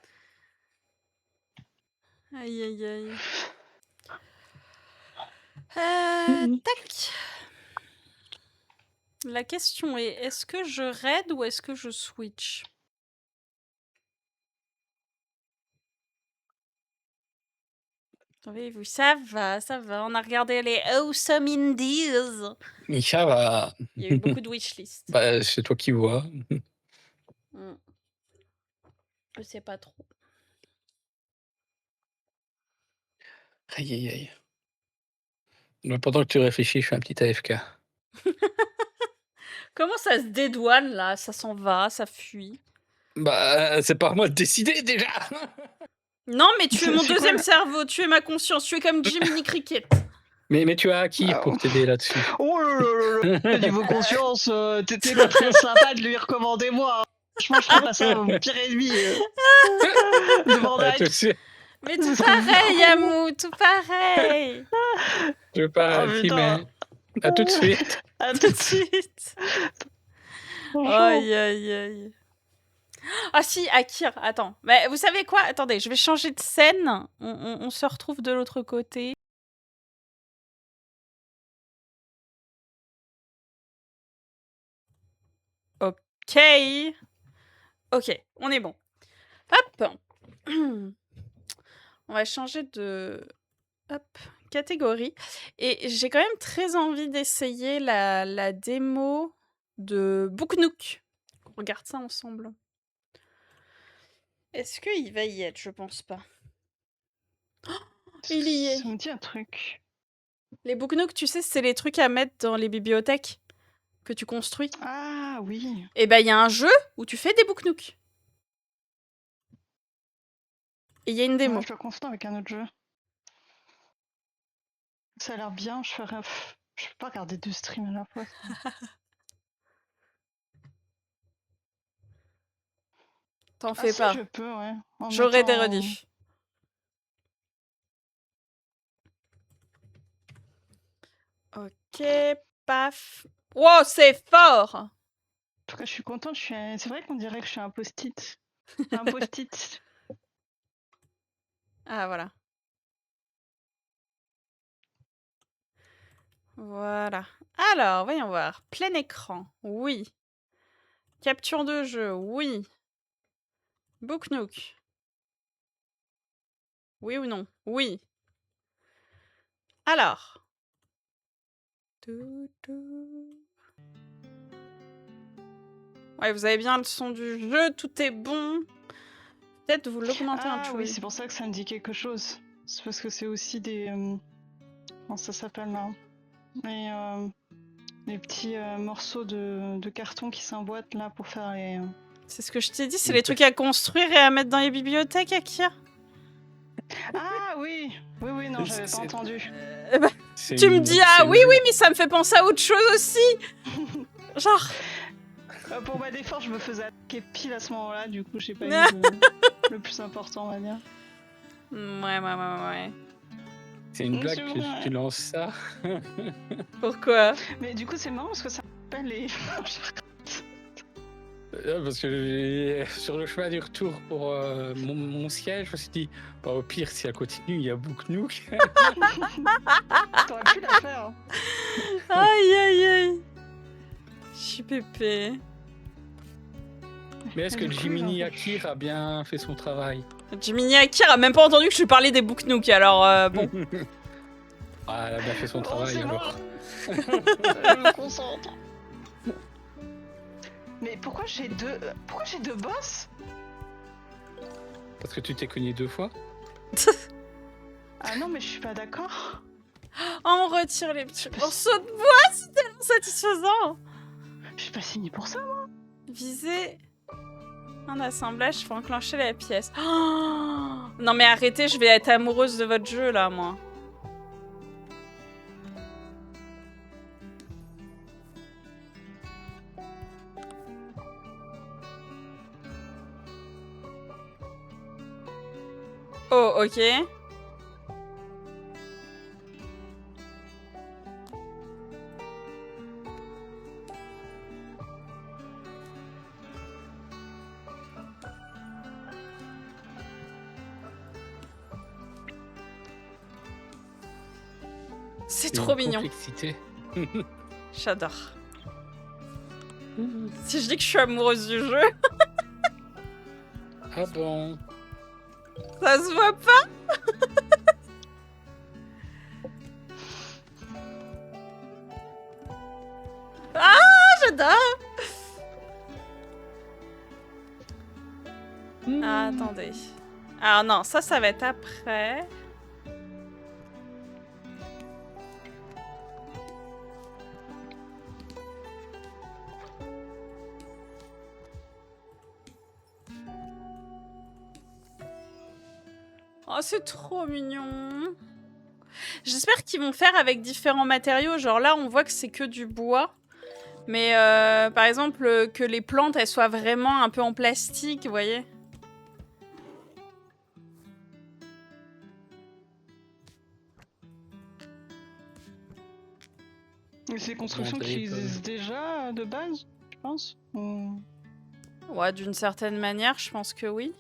Aïe, aïe, aïe. Tac. La question est, est-ce que je raid ou est-ce que je switch? Oui, ça va. On a regardé les Awesome Indies. Mais ça va. Il y a eu beaucoup de wishlists. Bah, c'est toi qui vois. Je sais pas trop. Aïe, aïe, aïe. Mais pendant que tu réfléchis, je fais un petit AFK. Comment ça se dédouane là? Ça s'en va, ça fuit. Bah, c'est pas à moi de décider déjà. Non, mais tu es mon deuxième cerveau, tu es ma conscience, tu es comme Jiminy Cricket. Mais tu as qui pour t'aider là-dessus? Oh là là, niveau conscience, t'étais pas très sympa de lui recommander moi. Franchement, je trouve ça mon pire ennemi. Mais tout pareil, Yamou, tout pareil. Je veux pas mais à tout de suite. À tout de suite. Aïe, aïe, aïe. Ah si, Akir, attends. Mais vous savez quoi? Attendez, je vais changer de scène. On se retrouve de l'autre côté. Ok. Ok, on est bon. Hop. On va changer de catégorie. Et j'ai quand même très envie d'essayer la démo de Book Nook. On regarde ça ensemble. Est-ce qu'il va y être? Je pense pas. Oh, il y est. Ça me dit un truc. Les book nooks, tu sais, c'est les trucs à mettre dans les bibliothèques que tu construis. Ah oui. Et ben, il y a un jeu où tu fais des book nooks. Et il y a une démo. Moi, je dois confondre avec un autre jeu. Ça a l'air bien, je ferais... Je peux pas regarder 2 streams à la fois. T'en fais si, pas. je peux, ouais. J'aurai des rediffs. Ok, paf. Wow, c'est fort! En tout cas, je suis contente. C'est vrai qu'on dirait que je suis un post-it. Un post-it. Ah, voilà. Voilà. Alors, voyons voir. Plein écran, oui. Capture de jeu, oui. Book Nook. Oui ou non? Oui. Alors. Ouais, vous avez bien le son du jeu, tout est bon. Peut-être vous l'augmentez un peu. Oui, c'est pour ça que ça me dit quelque chose. C'est parce que c'est aussi des... comment ça s'appelle là? Les petits morceaux de carton qui s'emboîtent là pour faire les... C'est ce que je t'ai dit, c'est les trucs à construire et à mettre dans les bibliothèques, Akira. Ah oui. Oui, non, j'avais pas entendu. Tu me dis, ah oui, mais ça me fait penser à autre chose aussi. Genre... Pour ma défense, je me faisais attaquer pile à ce moment-là, du coup, j'ai pas eu le plus important, on va dire. Ouais. C'est une blague que tu lances ça. Pourquoi? Mais du coup, c'est marrant parce que ça rappelle les... Parce que sur le chemin du retour pour mon siège, je me suis dit, bah, au pire, si elle continue, il y a Book Nook. T'aurais pu la faire. Hein. Aïe. Je suis pépé. Mais est-ce que Jiminy Akir a bien fait son travail? Jiminy Akir a même pas entendu que je lui parlais des Book Nook, alors bon. Ah, elle a bien fait son travail alors. Je me concentre. Mais pourquoi j'ai deux boss? Parce que tu t'es cogné 2 fois. Ah non, mais je suis pas d'accord. On retire les petits morceaux de bois, c'est tellement satisfaisant. Je suis pas signée pour ça, moi. Viser un assemblage pour enclencher la pièce. Oh non mais arrêtez, je vais être amoureuse de votre jeu là, moi. Oh, ok. C'est trop mignon. J'adore. Si je dis que je suis amoureuse du jeu. Ah bon? Ça se voit pas. Ah, j'adore. Ah, attendez. Alors non, ça va être après. Oh, c'est trop mignon. J'espère qu'ils vont faire avec différents matériaux. Genre là, on voit que c'est que du bois. Mais par exemple, que les plantes, elles soient vraiment un peu en plastique, vous voyez? Mais c'est des constructions qui existent déjà de base, je pense. Ouais, d'une certaine manière, je pense que oui.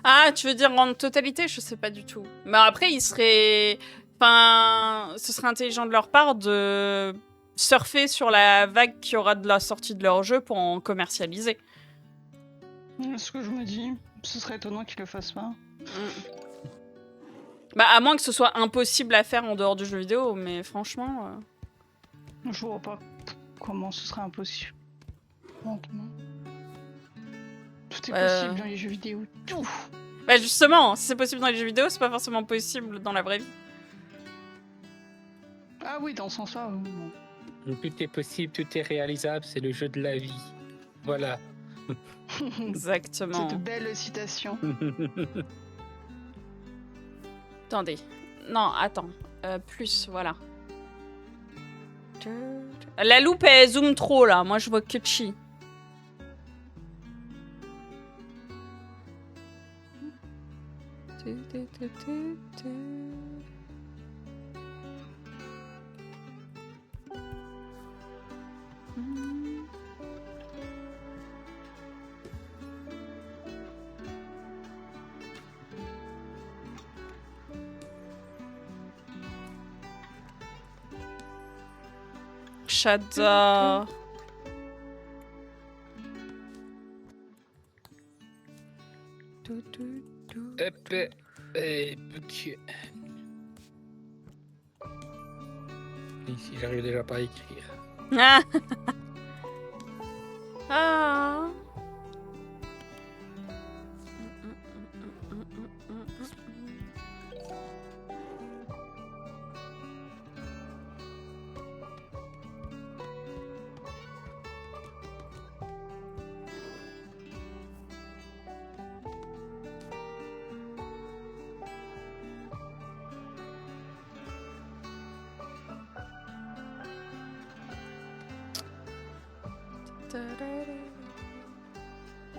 Ah, tu veux dire en totalité? Je sais pas du tout. Mais après, il serait... Enfin, ce serait intelligent de leur part de surfer sur la vague qui aura de la sortie de leur jeu pour en commercialiser. Ce que je me dis, ce serait étonnant qu'ils le fassent pas. Bah, à moins que ce soit impossible à faire en dehors du jeu vidéo, mais franchement... Je vois pas comment ce serait impossible. Honnêtement. Tout est possible dans les jeux vidéo. Tout. Bah justement, si c'est possible dans les jeux vidéo, c'est pas forcément possible dans la vraie vie. Ah oui, dans ce sens-là. Tout est possible, tout est réalisable, c'est le jeu de la vie. Voilà. Exactement. C'est de belles citations. Attendez. Non, attends. Plus, voilà. La loupe, elle zoome trop, là. Moi, je vois que chi. J'adore. Ici, j'arrive déjà pas à écrire. Ah. Ah.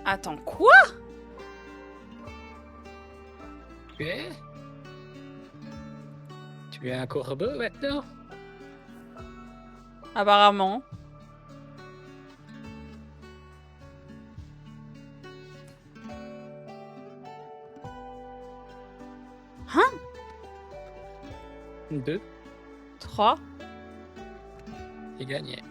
Attends, quoi? Tu es un corbeau maintenant? Apparemment. Hein? 2. 3. C'est gagné.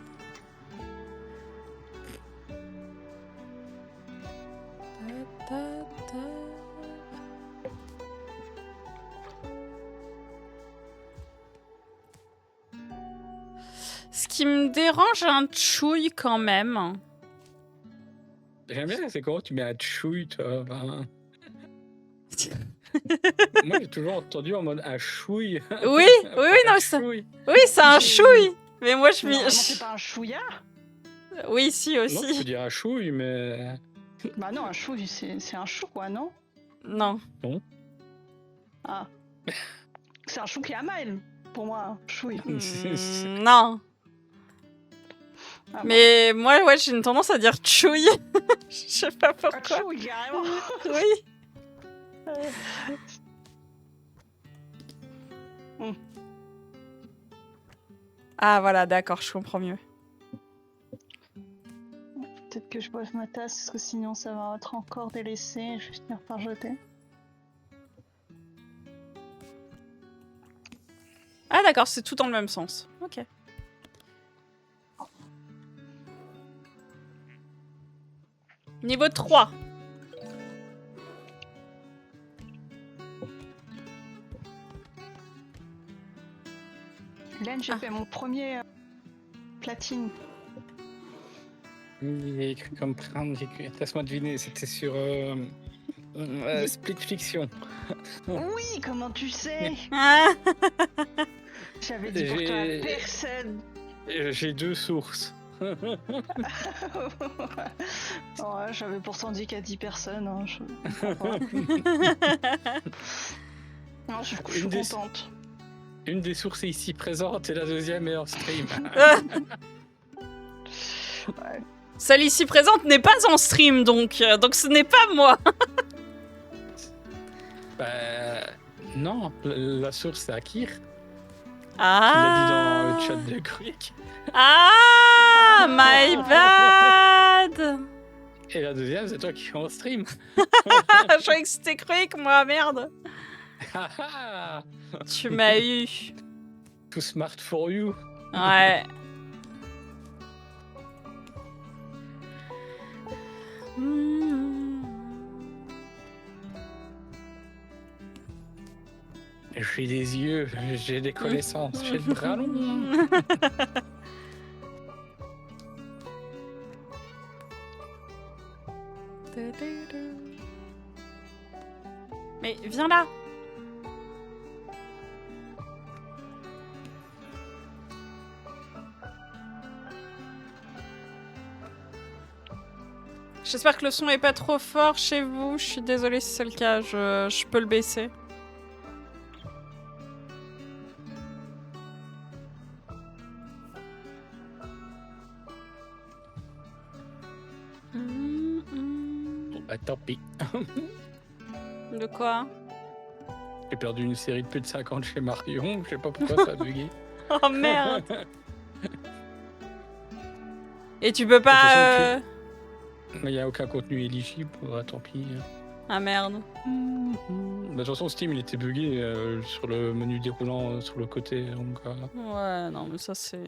Ce qui me dérange un chouille quand même. J'aime bien, c'est comment tu mets un chouille, toi. Ben... Moi, j'ai toujours entendu en mode un chouille. Oui, non, ça... Oui, c'est un chouille. Mais moi, je me... c'est pas un chouillard? Oui, si, aussi. Non, tu peux dire un chouille, mais... Bah non, un chouille, c'est un chou, quoi, non? Non. Non. Ah. C'est un chou qui a mal, pour moi, chouille. Non. Ah, mais moi, ouais, j'ai une tendance à dire chouille. Je sais pas pourquoi. Chouille, carrément. Oui. Ah voilà, d'accord, je comprends mieux. Peut-être que je boive ma tasse, parce que sinon ça va être encore délaissé et je vais finir par jeter. Ah d'accord, c'est tout dans le même sens. Ok. Niveau 3. Len, j'ai fait mon premier platine. J'ai cru comprendre, laisse-moi deviner, c'était sur Split Fiction. Oui, comment tu sais? J'avais dit pourtant à personne. J'ai 2 sources. Ouais, j'avais pourtant dit qu'à 10 personnes. Hein, non, je suis contente. Une des sources est ici présente et la deuxième est en stream. Ouais. Celle ici présente n'est pas en stream, donc ce n'est pas moi. Bah non, la source c'est Akir. Ah. Tu l'as dit dans le chat de Quick. Ah, my bad. Et la deuxième c'est toi qui es en stream. Je croyais que c'était Quick, moi, merde. Tu m'as eu. Too smart for you. Ouais. J'ai des yeux, j'ai des connaissances, j'ai le bras long. Mais viens là. J'espère que le son est pas trop fort chez vous. Je suis désolée si c'est le cas. Je peux le baisser. Bon, bah tant pis. De quoi? J'ai perdu une série de plus de 50 chez Marion. Je sais pas pourquoi ça a bugué. Oh merde. Et tu peux pas... Il n'y a aucun contenu éligible, tant pis. Ah merde. De toute façon, Steam il était bugué sur le menu déroulant sur le côté. Donc, Ouais, non, mais ça c'est...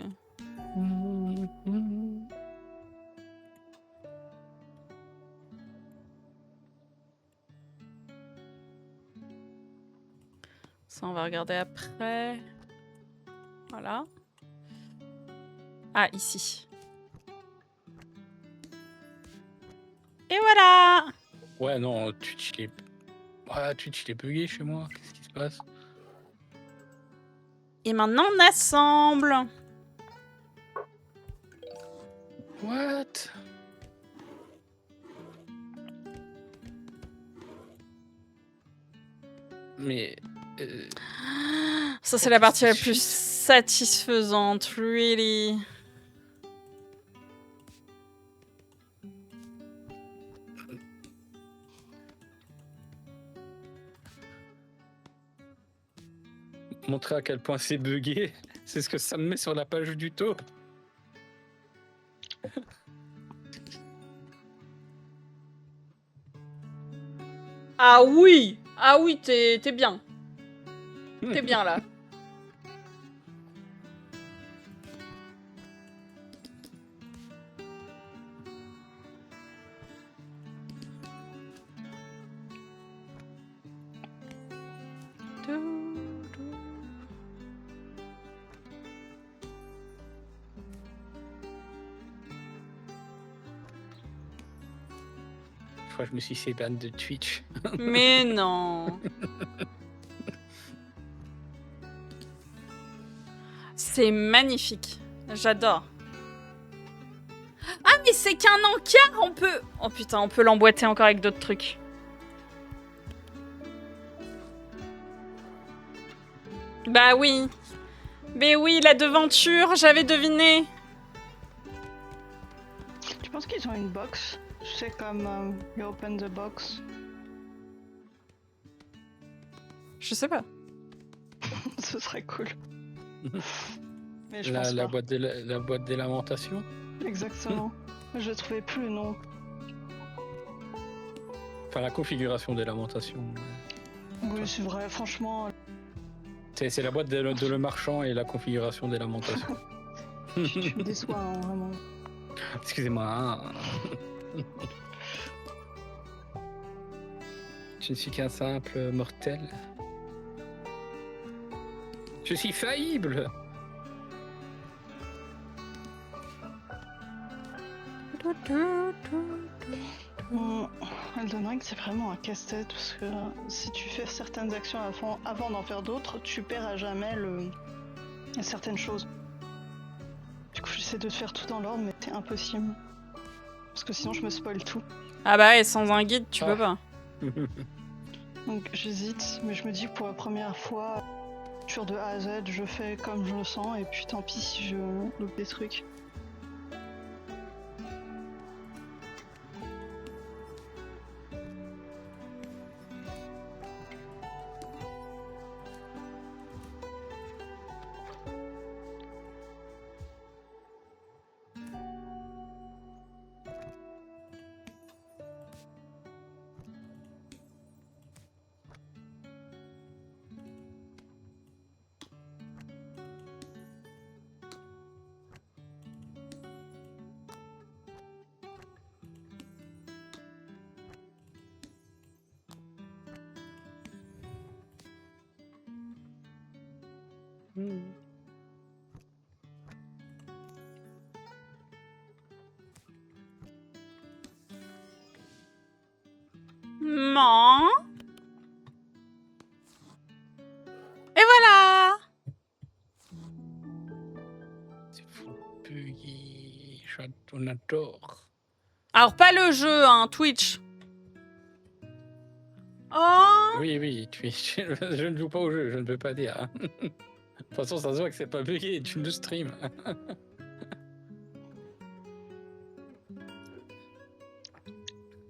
Ça, on va regarder après. Voilà. Ah, ici. Et voilà! Ouais, non, Twitch il est... Ouais, Twitch il est bugué chez moi. Qu'est-ce qui se passe? Et maintenant, on assemble. What? Mais... Ça, c'est la partie la plus satisfaisante, really. Montrer à quel point c'est bugué, c'est ce que ça me met sur la page du top. Ah oui! Ah oui, t'es bien. T'es bien là. Je crois que je me suis fait ban de Twitch. Mais non. C'est magnifique. J'adore. Ah, mais c'est qu'un encart, on peut... Oh putain, on peut l'emboîter encore avec d'autres trucs. Bah oui. Mais oui, la devanture, j'avais deviné. Tu penses qu'ils ont une box? C'est comme you open the box. Je sais pas. Ce serait cool. Mais je pense La pas. boîte des lamentations. Exactement. Je trouvais plus le nom. Enfin, la configuration des lamentations. Oui, c'est vrai, franchement. C'est la boîte de le marchand et la configuration des lamentations. Tu me déçois, hein, vraiment. Excusez-moi. Hein. Je ne suis qu'un simple mortel. Je suis faillible. Elden Ring, c'est vraiment un casse-tête parce que si tu fais certaines actions avant d'en faire d'autres, tu perds à jamais certaines choses. Du coup, j'essaie de faire tout dans l'ordre, mais c'est impossible. Parce que sinon, je me spoil tout. Ah bah ouais, sans un guide, tu peux pas. Donc j'hésite, mais je me dis que pour la première fois, de A à Z, je fais comme je le sens, et puis tant pis si je loupe des trucs. Non. Et voilà. C'est fou, Puggy. On adore. Alors pas le jeu, hein, Twitch. Oh. Oui, Twitch. Je ne joue pas au jeu, je ne peux pas dire. De toute façon, ça se voit que c'est pas bugué, tu le stream.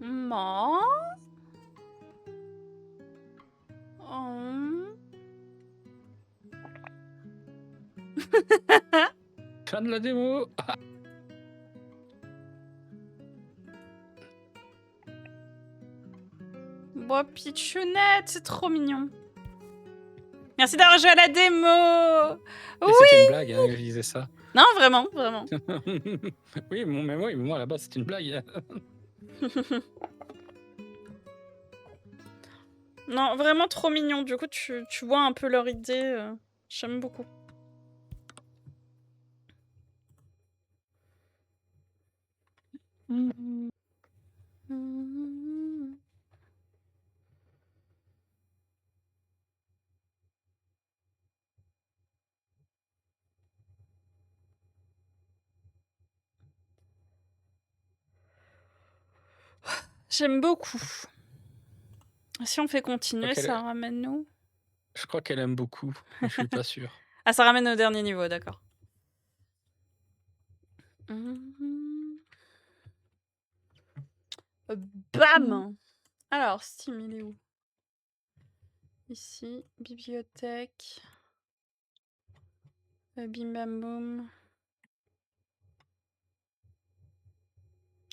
Non. Oh. Fin de la démo. Bon, Pitchounette, c'est trop mignon. Merci d'avoir joué à la démo. Oui. C'était une blague, hein, je disais ça. Non, vraiment, vraiment. Oui, mais moi là-bas c'est une blague. Non, vraiment trop mignon. Du coup, tu vois un peu leur idée. J'aime beaucoup. J'aime beaucoup. Si on fait continuer, Ok, ça ramène nous. Je crois qu'elle aime beaucoup, mais je suis pas sûr. Ah, ça ramène au dernier niveau, d'accord. Bam! Alors, Steam, il est où? Ici, bibliothèque. Bim bam boum.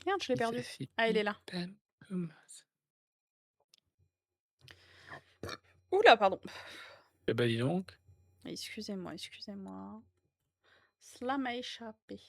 Merde, je l'ai perdu. Ah, il est là. Oula, pardon. Eh ben dis donc. Excusez-moi. Cela m'a échappé.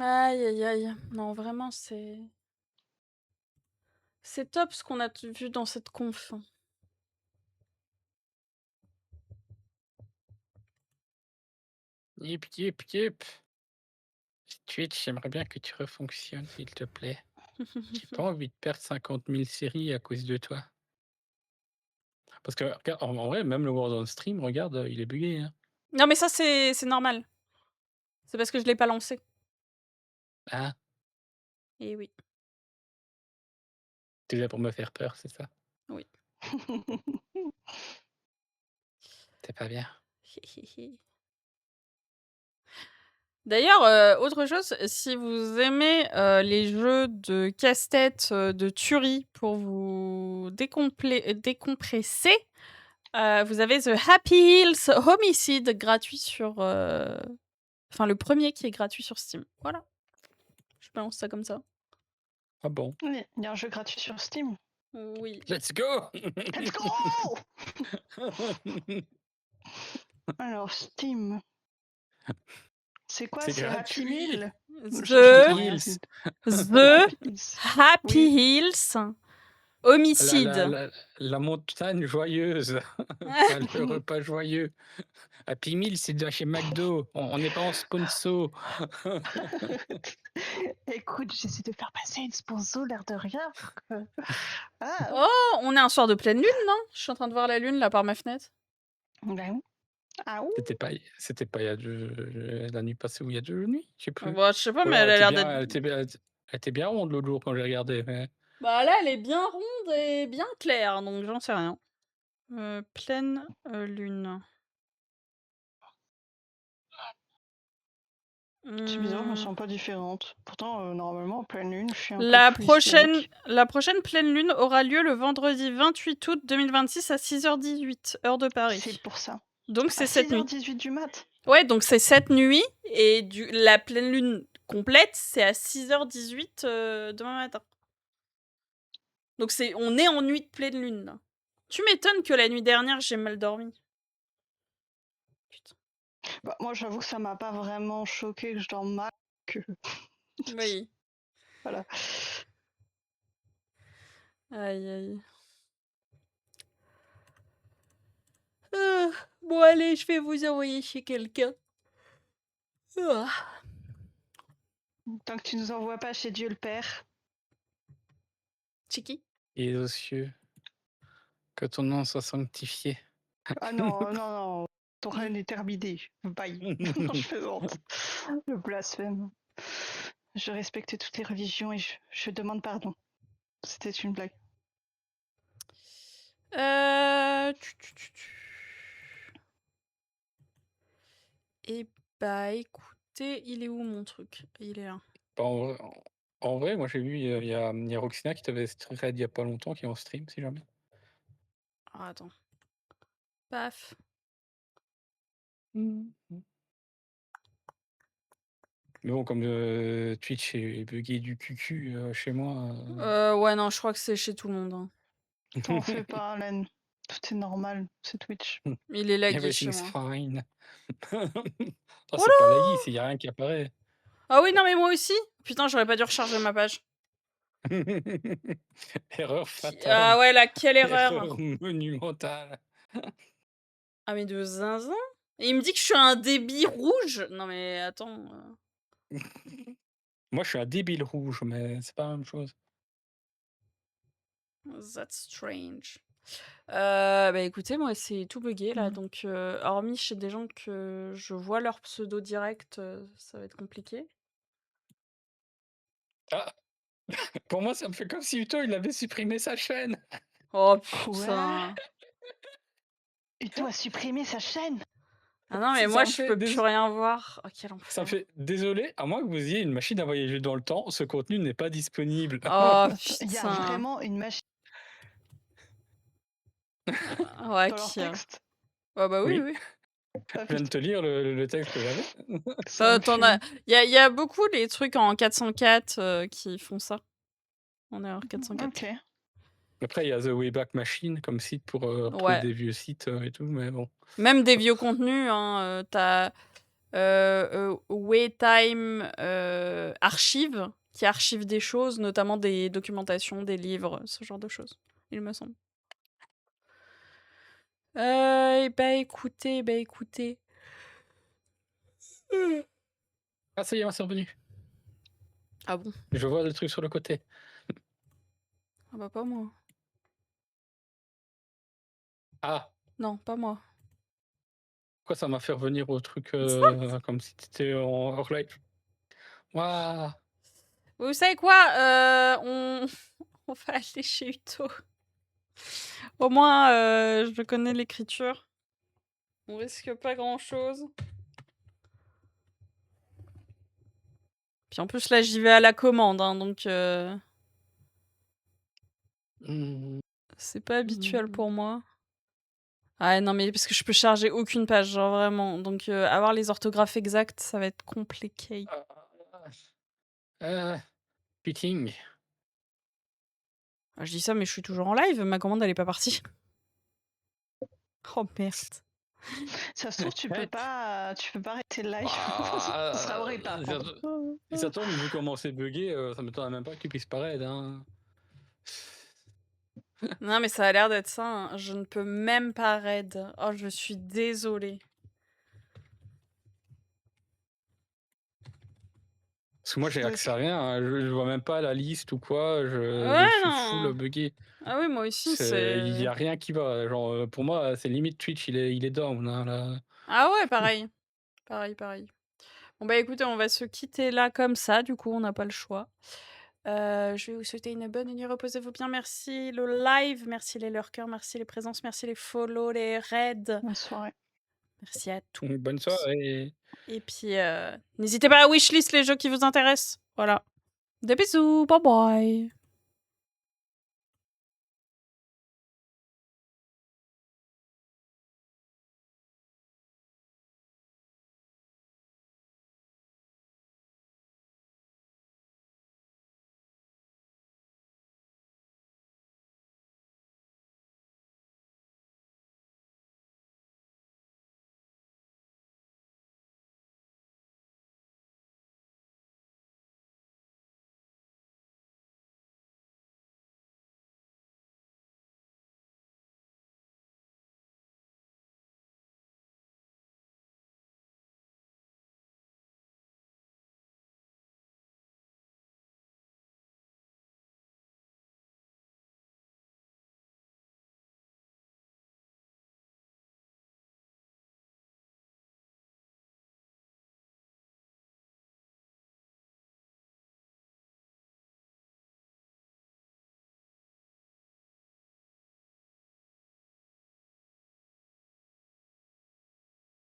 Aïe, aïe, aïe. Non, vraiment, c'est top ce qu'on a vu dans cette conf. Yip. Twitch, j'aimerais bien que tu refonctionnes, s'il te plaît. J'ai pas envie de perdre 50 000 séries à cause de toi. Parce que, regarde, en vrai, même le Warzone Stream, regarde, il est bugué. Hein. Non, mais ça, c'est normal. C'est parce que je l'ai pas lancé. Ah, Et oui. t'es là pour me faire peur, c'est ça? Oui. C'est pas bien. D'ailleurs, autre chose, si vous aimez les jeux de casse-tête, de tuerie pour vous décompresser, vous avez The Happy Hills Homicide gratuit sur... Enfin, le premier qui est gratuit sur Steam. Voilà. Je balance ça comme ça. Ah bon? Oui, il y a un jeu gratuit sur Steam. Oui. Let's go! Let's go! Alors, Steam. C'est quoi? C'est Happy Meal? The Happy Hills Homicide. La montagne joyeuse. Le repas joyeux. Happy Meal, c'est de chez McDo. On n'est pas en sponsor. Écoute, j'essaie de faire passer une sponsor, l'air de rien. Ah. Oh, on est un soir de pleine lune, non? Je suis en train de voir la lune là par ma fenêtre. Ben, ah oui. C'était pas il y a la nuit passée ou il y a 2 nuits? Je sais plus. Bah, je sais pas, mais elle a l'air d'être... Elle était bien ronde l'autre jour quand j'ai regardé. Mais... Bah là, elle est bien ronde et bien claire, donc j'en sais rien. Pleine lune. C'est bizarre, je me sens pas différente. Pourtant, normalement, en pleine lune, je suis un peu La plus prochaine pleine lune aura lieu le vendredi 28 août 2026 à 6h18, heure de Paris. C'est pour ça. Donc c'est cette nuit. 6h18 du mat. Ouais, donc c'est cette nuit, et la pleine lune complète, c'est à 6h18 demain matin. Donc on est en nuit de pleine lune, là. Tu m'étonnes que la nuit dernière, j'ai mal dormi. Bah, moi, j'avoue que ça m'a pas vraiment choqué que je dorme mal. Que... Oui. Voilà. Aïe, aïe. Bon, allez, je vais vous envoyer chez quelqu'un. Tant que tu nous envoies pas chez Dieu le Père. C'est qui? Et aux cieux, que ton nom soit sanctifié. Ah non, non, non. Ton règne est terminé. Bye. Non, je plaisante. Le blasphème. Je respecte toutes les religions et je demande pardon. C'était une blague. Eh bah, écoutez, il est où mon truc? Il est là. Bah, en vrai, moi j'ai vu, il y a Roxina qui t'avait raid il y a pas longtemps, qui est en stream, si jamais. Ah, attends. Paf. Mais bon, comme Twitch est buggé du cucu chez moi. Ouais, non, je crois que c'est chez tout le monde. Hein. T'en fais pas, Len. Tout est normal, c'est Twitch. Il est lagué chez Everything's moi. fine. Oh, c'est pas lagué, il y a rien qui apparaît. Ah oui, non, mais moi aussi. Putain, j'aurais pas dû recharger ma page. Erreur fatale. Ah ouais, là, quelle erreur. Erreur monumentale. Ah, mais de zinzin. Et il me dit que je suis un débit rouge. Non, mais attends. Moi, je suis un débile rouge, mais c'est pas la même chose. That's strange. Bah écoutez, moi c'est tout buggé là, donc hormis chez des gens que je vois leur pseudo direct, ça va être compliqué. Ah pour moi, ça me fait comme si Uto, il avait supprimé sa chaîne. Oh putain. Uto a supprimé sa chaîne. Ah non, mais Ça moi me je fait peux plus rien voir. Oh quel enfer. Ça me fait désolé, à moins que vous ayez une machine à voyager dans le temps, ce contenu n'est pas disponible. Oh Il y a putain. vraiment une machine Ouais, dans leur qui texte. Ah bah oui, Oui. oui. Je viens de te lire le texte que j'avais. Il y a beaucoup les trucs en 404 qui font ça. En erreur 404. Ok. Après, il y a The Wayback Machine comme site pour retrouver Ouais. des vieux sites et tout, mais bon. Même des vieux contenus, hein, t'as Waytime Archive, qui archive des choses, notamment des documentations, des livres, ce genre de choses, il me semble. Bah écoutez. Ah, ça y est, c'est revenu. Ah bon? Je vois le truc sur le côté. Ah bah pas moi. Ah, Non, pas moi. pourquoi ça m'a fait revenir au truc comme si t'étais en hors live. Waouh. Vous savez quoi? On va aller chez Uto. Au moins, je connais l'écriture. On risque pas grand-chose. Puis en plus, là, j'y vais à la commande, hein, donc... C'est pas habituel pour moi. Ah non, mais parce que je peux charger aucune page, genre vraiment. Donc avoir les orthographes exactes, ça va être compliqué. Pitting. Je dis ça, mais je suis toujours en live, ma commande, elle est pas partie. Oh merde. Ça se trouve, tu peux pas arrêter le live. Ça sera horrible par contre. Et ça tombe, vu comment c'est bugué, ça m'étonnerait même pas que tu puisses pas raid, hein. Non, mais ça a l'air d'être ça. Hein. Je ne peux même pas raid. Oh, je suis désolée. Parce que moi, j'ai accès à rien. Hein. Je vois même pas la liste ou quoi. Ouais, je suis non. full bugué. Ah oui, moi aussi, Il y a rien qui va. Genre, pour moi, c'est limite Twitch, il est down. Hein, là. Ah ouais, pareil. Pareil. Bon bah écoutez, on va se quitter là comme ça. Du coup, on n'a pas le choix. Je vais vous souhaiter une bonne nuit, reposez-vous bien. Merci le live, merci les lurkers, merci les présences, merci les follow, les raids. Bonne soirée. Merci à tous. Bonne soirée. Et puis, n'hésitez pas à wishlist les jeux qui vous intéressent. Voilà. Des bisous, bye bye.